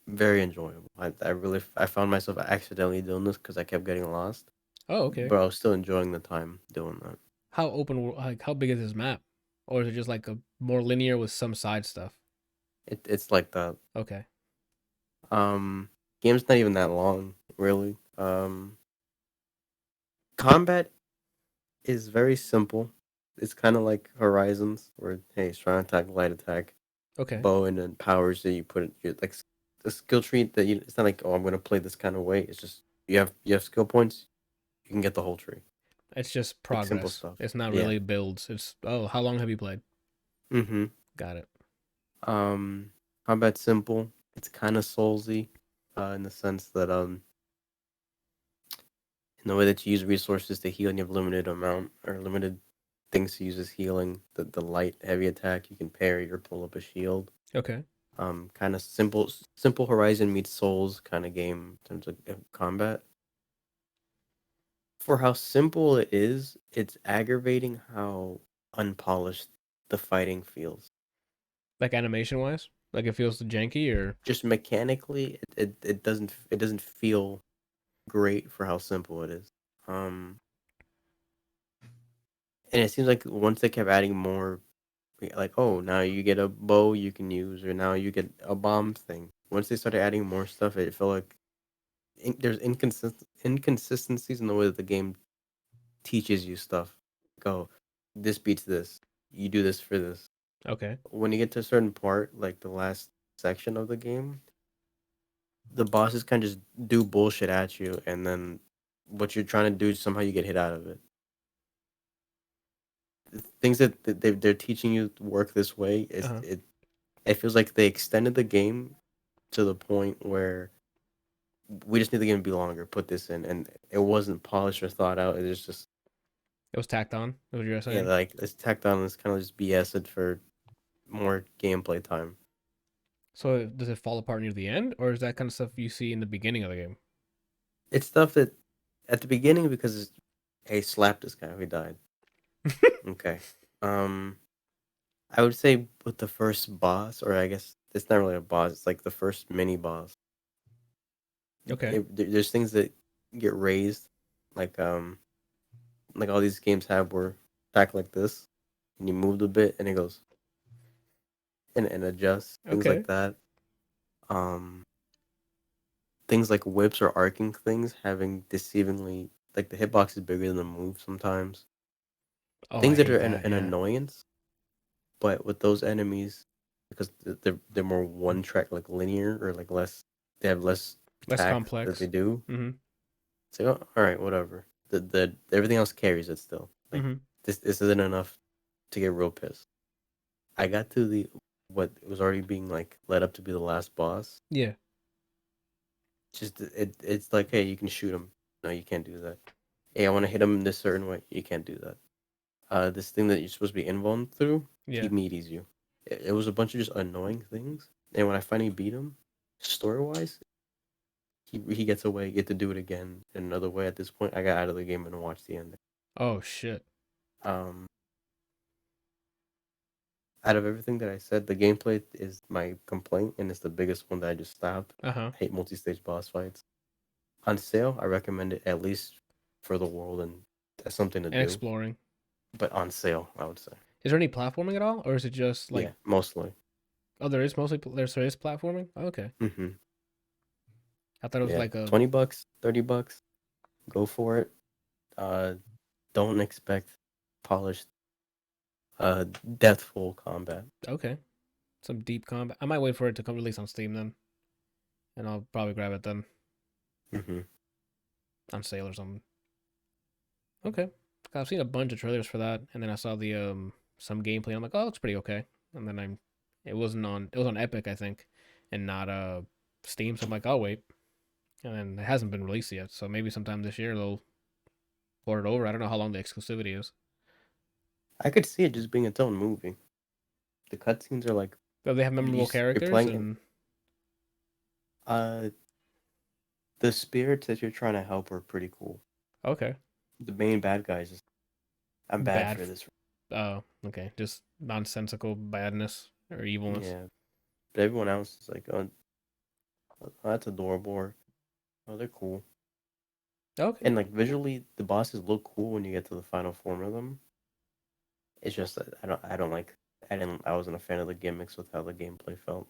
very enjoyable. I found myself accidentally doing this because I kept getting lost, Oh, okay. but I was still enjoying the time doing that. How open, like, how big is this map? Or is it just like a more linear with some side stuff? It's like that. Okay. Game's not even that long, really. Combat is very simple. It's kind of like Horizons, where hey, strong attack, light attack, Okay. bow, and then powers that you put in your like the skill tree that you. It's not like oh, I'm gonna play this kind of way. It's just you have skill points, you can get the whole tree. It's just Like simple progress. stuff. It's not Yeah. really builds. It's, oh, how long have you played? Mm-hmm. Got it. Combat simple. It's kind of soulsy, in the sense that in the way that you use resources to heal, and you have limited amount or limited things to use as healing. The light heavy attack you can parry or pull up a shield. Okay. Kind of simple Horizon meets Souls kind of game in terms of combat. For how simple it is, it's aggravating how unpolished the fighting feels. Like animation wise? Like it feels janky or Just mechanically, it doesn't feel great for how simple it is. Um, and it seems like once they kept adding more, like oh now you get a bow you can use, or now you get a bomb thing. Once they started adding more stuff, it felt like there's inconsistencies in the way that the game teaches you stuff. Go, this beats this. You do this for this. okay. When you get to a certain part, like the last section of the game, the bosses kind of just do bullshit at you, and then what you're trying to do, somehow you get hit out of it. Things that they're teaching you work this way is Uh-huh. it feels like they extended the game to the point where we just need the game to be longer. Put this in, and it wasn't polished or thought out. It was just It was tacked on, is what you're yeah, saying? like it's tacked on. It's kind of just BS'd for more gameplay time. So does it fall apart near the end? Or is that kind of stuff you see in the beginning of the game? It's stuff that at the beginning because hey, slap this guy. He died. Okay. Um, I would say with the first boss, or I guess it's not really a boss. It's like the first mini boss. Okay. There's things that get raised, like like all these games have where attack like this, and you moved a bit, and it goes and adjusts things like Okay. that. Um, things like whips or arcing things having deceivingly like the hitbox is bigger than the move sometimes. Oh, I Things that hate are that. an Yeah. annoyance, but with those enemies, because they're more one track like linear or like less, they have less Less attack that they complex. do. Mm-hmm. It's like oh, all right, whatever. The everything else carries it still. Like Mm-hmm. this isn't enough to get real pissed. I got to the what was already being like led up to be the last boss. Yeah. Just it's like hey, you can shoot him. No, you can't do that. Hey, I want to hit him in this certain way. You can't do that. This thing that you're supposed to be invuln through, he Yeah. meaties you. It was a bunch of just annoying things. And when I finally beat him, story wise, he gets away, get to do it again in another way. At this point, I got out of the game and watched the ending. Oh shit. Um, out of everything that I said, the gameplay is my complaint, and it's the biggest one that I just stopped. Uh-huh. I hate multi-stage boss fights. On sale, I recommend it at least for the world, and that's something to And do. exploring. But on sale, I would say. Is there any platforming at all? Or is it just like, Yeah, mostly. oh, there is mostly, there is platforming? Oh, okay. Mm-hmm. I thought it was Yeah, like a, $20, $30, go for it. Don't expect polished Deathful combat. Okay, some deep combat. I might wait for it to come release on Steam then, and I'll probably grab it then Mm-hmm. on sale or something. Okay, I've seen a bunch of trailers for that, and then I saw the some gameplay. And I'm like, oh, it looks pretty okay. And then it was on Epic, I think, and not Steam. So I'm like, I'll wait. And then it hasn't been released yet, so maybe sometime this year they'll port it over. I don't know how long the exclusivity is. I could see it just being its own movie. The cutscenes are like But they have memorable you're characters playing and the spirits that you're trying to help are pretty cool. okay, The main bad guy is just I'm bad bad. for this. Oh, okay, just nonsensical badness or evilness. Yeah, but everyone else is like, oh, that's adorable. Or, oh, they're cool. Okay, And like visually, the bosses look cool when you get to the final form of them. It's just that I wasn't a fan of the gimmicks with how the gameplay felt.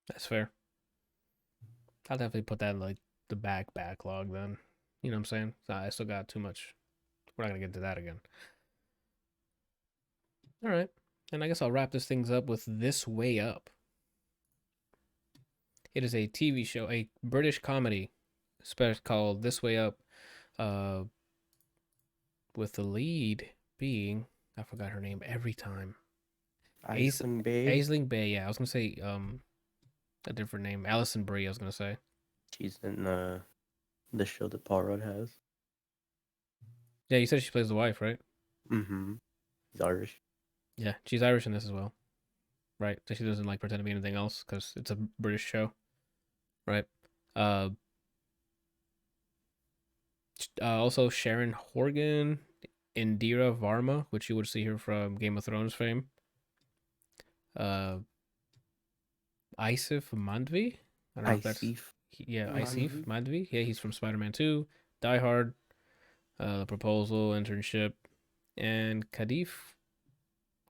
that's fair. I'll definitely put that in like the backlog then. You know what I'm saying? I still got too much. We're not gonna get into that again. All right, and I guess I'll wrap this things up with This Way Up. It is a TV show, a British comedy, called This Way Up, uh, with the lead being I forgot her name every time. Iceland Babe. Aisling Bay. Yeah, I was gonna say a different name. Alison Brie. I was gonna say. She's in the show that Paul Rudd has. Yeah, you said she plays the wife, right? Mm-hmm. He's Irish. Yeah, she's Irish in this as well, right? So she doesn't like pretend to be anything else because it's a British show, right? Uh, also Sharon Horgan, Indira Varma, which you would see her from Game of Thrones fame. Isif Mandvi. I don't know if that's Isif Mandvi. Yeah, he's from Spider-Man 2, Die Hard, The Proposal, Internship, and Kadif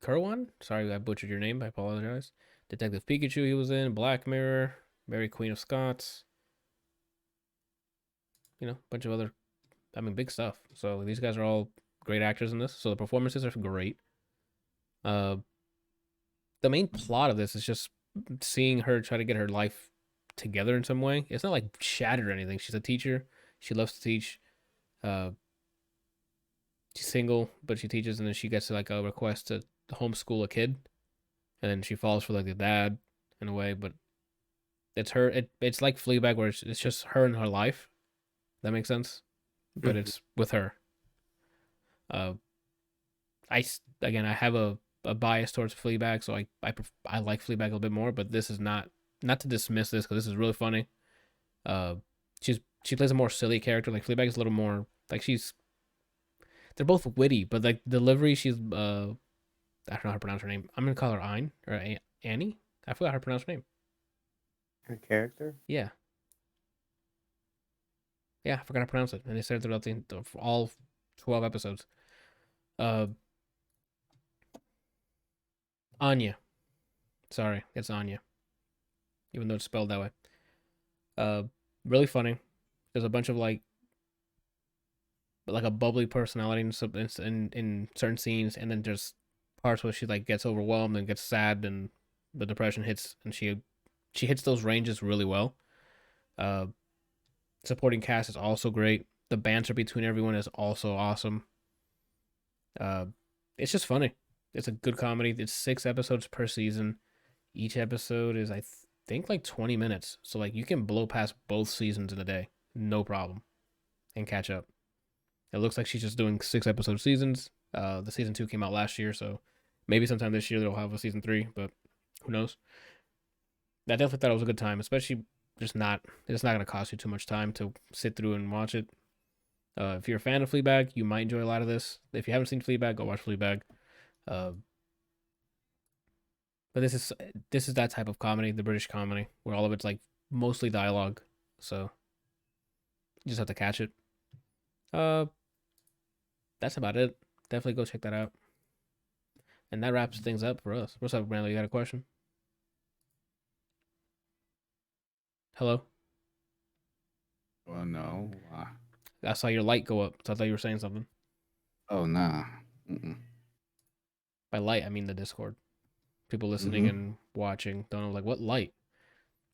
Kirwan. Sorry, I butchered your name. I apologize. Detective Pikachu. He was in Black Mirror, Mary Queen of Scots. You know, a bunch of other, big stuff. So these guys are all great actors in this. So the performances are great. The main plot of this is just seeing her try to get her life together in some way. It's not like shattered or anything. She's a teacher. She loves to teach. She's single, but she teaches, and then she gets like a request to homeschool a kid, and then she falls for like the dad in a way. But it's her. It's like Fleabag, where it's just her and her life. That makes sense, but it's with her. I have a bias towards Fleabag, so I like Fleabag a little bit more. But this is not to dismiss this because this is really funny. She plays a more silly character. Like Fleabag is a little more like they're both witty, but like delivery, she's I don't know how to pronounce her name. I'm gonna call her Ayn or Annie. I forgot how to pronounce her name. Her character? Yeah. Yeah, I forgot how to pronounce it. And they said it throughout all 12 episodes. Anya. Sorry, it's Anya. Even though it's spelled that way. Really funny. There's a bunch of like a bubbly personality in certain scenes, and then there's parts where she like gets overwhelmed and gets sad, and the depression hits, and she hits those ranges really well. Supporting cast is also great. The banter between everyone is also awesome. It's just funny. It's a good comedy. It's 6 episodes per season. Each episode is I think like 20 minutes, so like you can blow past both seasons in a day, no problem, and catch up. It looks like she's just doing 6 episode seasons. The season 2 came out last year, so maybe sometime this year they'll have a season 3, but who knows? I definitely thought it was a good time, especially it's not going to cost you too much time to sit through and watch it. If you're a fan of Fleabag, you might enjoy a lot of this. If you haven't seen Fleabag, go watch Fleabag. But this is that type of comedy, the British comedy, where all of it's like mostly dialogue. So you just have to catch it. That's about it. Definitely go check that out. And that wraps things up for us. What's up, Brandon? You got a question? Hello? Well, no. I saw your light go up, so I thought you were saying something. Oh, nah. Mm-mm. By light, I mean the Discord. People listening and watching don't know, like, what light?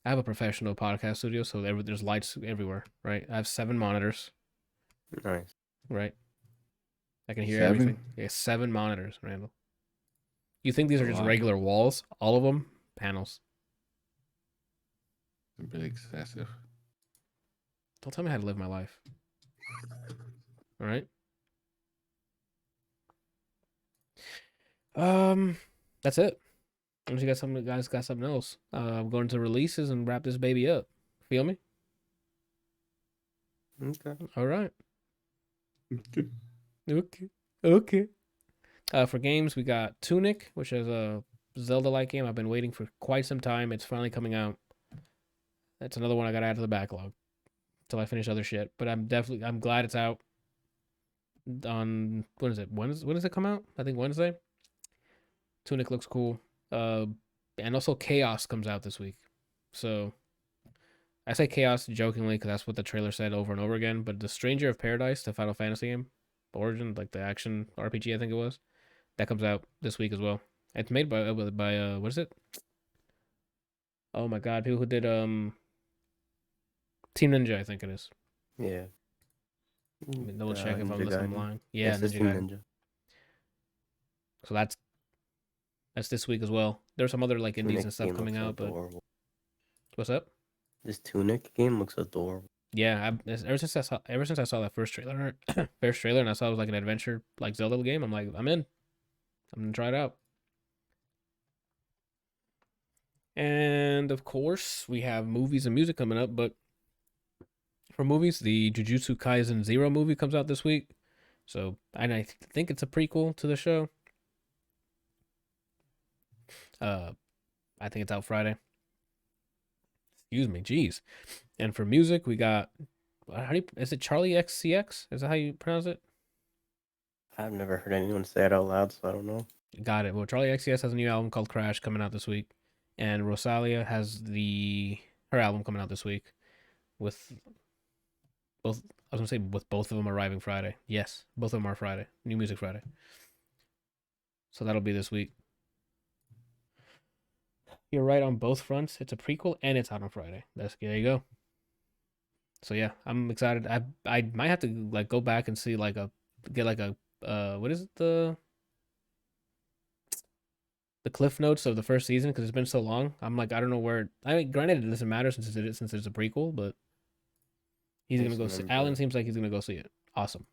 I have a professional podcast studio, so there's lights everywhere, right? I have 7 monitors, Nice. right? I can hear 7? everything. Yeah, 7 monitors, Randall. You think these are A just lot. regular walls? All of them panels. A bit excessive. Don't tell me how to live my life. All right. That's it. Unless you guys got something else. I'm going to releases and wrap this baby up. Feel me? Okay. All right. Okay. For games, we got Tunic, which is a Zelda-like game I've been waiting for quite some time. It's finally coming out. That's another one I got to add to the backlog until I finish other shit. But I'm glad it's out. On when is it? When does it come out? I think Wednesday. Tunic looks cool. And also Chaos comes out this week. So I say Chaos jokingly because that's what the trailer said over and over again. But the Stranger of Paradise, the Final Fantasy game, Origin, like the action RPG, I think it was, that comes out this week as well. It's made by what is it? Oh my god, people who did Team Ninja, I think it is. Yeah. Let me double check if I'm Ninja listening Gaiden. lying. Yeah, It's Ninja Team Gaiden. Ninja. So that's this week as well. There's some other like indies Tunic and stuff game coming looks out, but adorable. what's up? This Tunic game looks adorable. Yeah, ever since I saw that first trailer, and I saw it was like an adventure like Zelda game, I'm like, I'm in. I'm gonna try it out. And of course, we have movies and music coming up, but for movies, the Jujutsu Kaisen Zero movie comes out this week. So I think it's a prequel to the show. I think it's out Friday. Excuse me, jeez. And for music, we got is it Charlie XCX? Is that how you pronounce it? I've never heard anyone say it out loud, so I don't know. Got it. Well, Charlie XCX has a new album called Crash coming out this week, and Rosalia has her album coming out this week, with both. I was gonna say with both of them arriving Friday. Yes, both of them are Friday. New Music Friday. So that'll be this week. You're right on both fronts. It's a prequel and it's out on Friday. There you go. So yeah, I'm excited. I might have to like go back and see get a what is it, the cliff notes of the first season because it's been so long. I'm like, I don't know where. I mean, granted, it doesn't matter since it's a prequel, but he's gonna go see. Alan seems like he's gonna go see it. Awesome.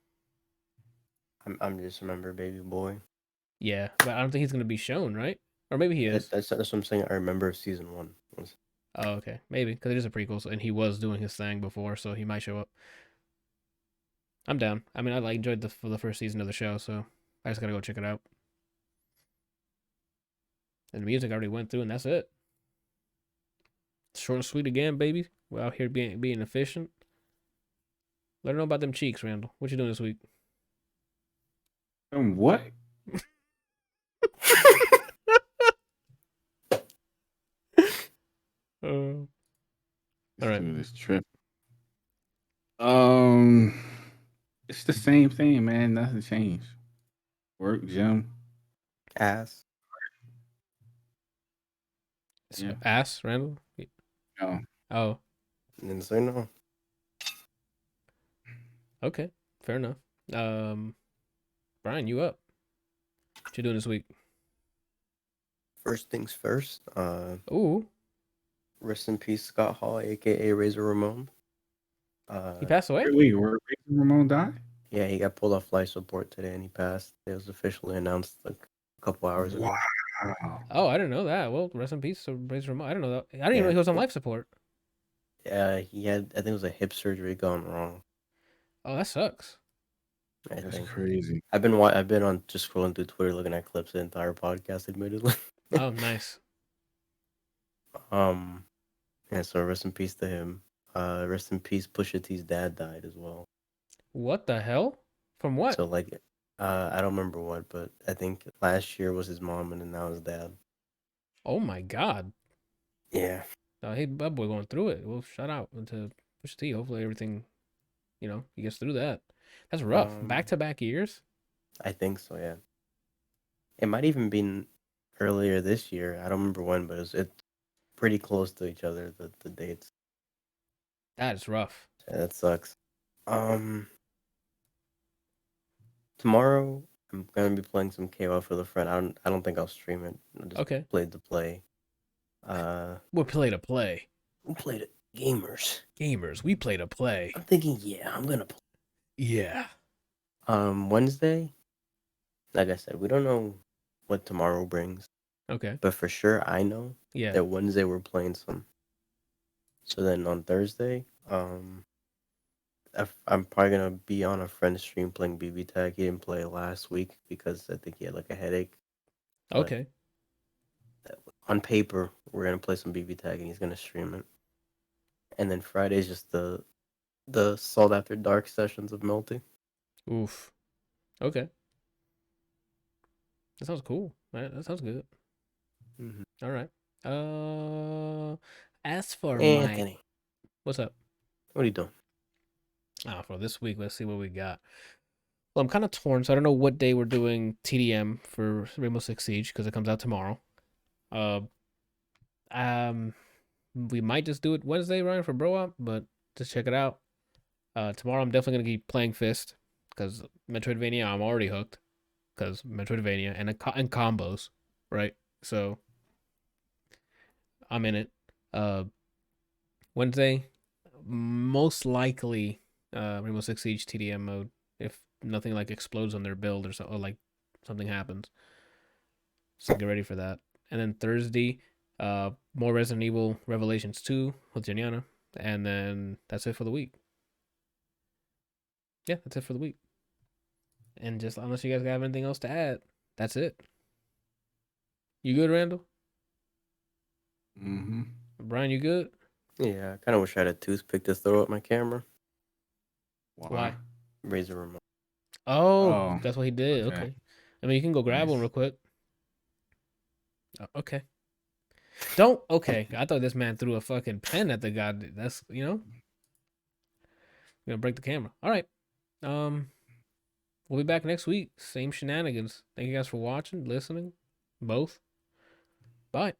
I'm just remember Baby Boy. Yeah, but I don't think he's gonna be shown, right? Or maybe he is. That's what I'm saying. I remember season 1. Oh, okay, maybe because it is a prequel, and he was doing his thing before, so he might show up. I'm down. I mean, I enjoyed the first season of the show, so I just gotta go check it out. And the music I already went through, and that's it. Short and sweet again, baby. We're out here being efficient. Let her know about them cheeks, Randall. What you doing this week? What? All Let's right. do this trip. It's the same thing, man. Nothing changed. Work, gym, Ass. Yeah. Ass, Randall? No. Oh, Didn't say no. okay. Fair enough. Brian, you up? What you doing this week? First things first. Ooh, Rest in peace, Scott Hall, aka Razor Ramon. he passed away? Wait, where Ramon died? Yeah, he got pulled off life support today, and he passed. It was officially announced like a couple hours ago. Wow. Oh, I didn't know that. Well, rest in peace. So, Razor Ramon. I didn't know that. I didn't even know he was on life support. Yeah, he had. I think it was a hip surgery gone wrong. Oh, that sucks. That's crazy. I've been on just scrolling through Twitter looking at clips of the entire podcast, admittedly. Oh, nice. Yeah, so rest in peace to him. Rest in peace, Pusha T's dad died as well. What the hell? From what? So like, I don't remember what, but I think last year was his mom and then now his dad. Oh my God. Yeah. Hey, that boy going through it. Well, shout out to Pusha T. Hopefully everything, he gets through that. That's rough. Back-to-back years? I think so, yeah. It might even been earlier this year. I don't remember when, but it's pretty close to each other. The dates. That is rough. Yeah, that sucks. Um, Tomorrow I'm gonna be playing some KOF with a friend. I don't think I'll stream it. I just Okay. played to play. We'll play to play. We played it. Gamers. Gamers, we play to play. I'm thinking, yeah, I'm gonna play. Yeah. Wednesday. Like I said, we don't know what tomorrow brings, Okay. but for sure I know Yeah. that Wednesday we're playing some. So then on Thursday, I'm probably gonna be on a friend's stream playing BB Tag. He didn't play last week because I think he had like a headache. But Okay. on paper, we're gonna play some BB Tag and he's gonna stream it. And then Friday's just the Salt After Dark sessions of Melty. Oof. Okay. That sounds cool. That sounds good. Mm-hmm. All right. As for Anthony, what's up? what are you doing? For this week, let's see what we got. Well, I'm kind of torn, so I don't know what day we're doing TDM for Rainbow Six Siege because it comes out tomorrow. We might just do it Wednesday, Ryan, for Bro Up, but just check it out. Tomorrow I'm definitely gonna keep playing Fist because Metroidvania I'm already hooked because Metroidvania and combos, right? So I'm in it. Wednesday, most likely Rainbow Six Siege TDM mode if nothing like explodes on their build or so, or like something happens. So get ready for that. And then Thursday, more Resident Evil Revelations 2 with Janiana, and then that's it for the week. Yeah, that's it for the week. And just unless you guys have anything else to add, that's it. You good, Randall? Mm-hmm. Brian, you good? Yeah, I kind of wish I had a toothpick to throw at my camera. Why? Razer remote. Oh, that's what he did. Okay. I mean, you can go grab one Nice. real quick. Okay. Don't. Okay. I thought this man threw a fucking pen at the guy. That's, you're gonna break the camera. All right. We'll be back next week. Same shenanigans. Thank you guys for watching, listening, both. Bye.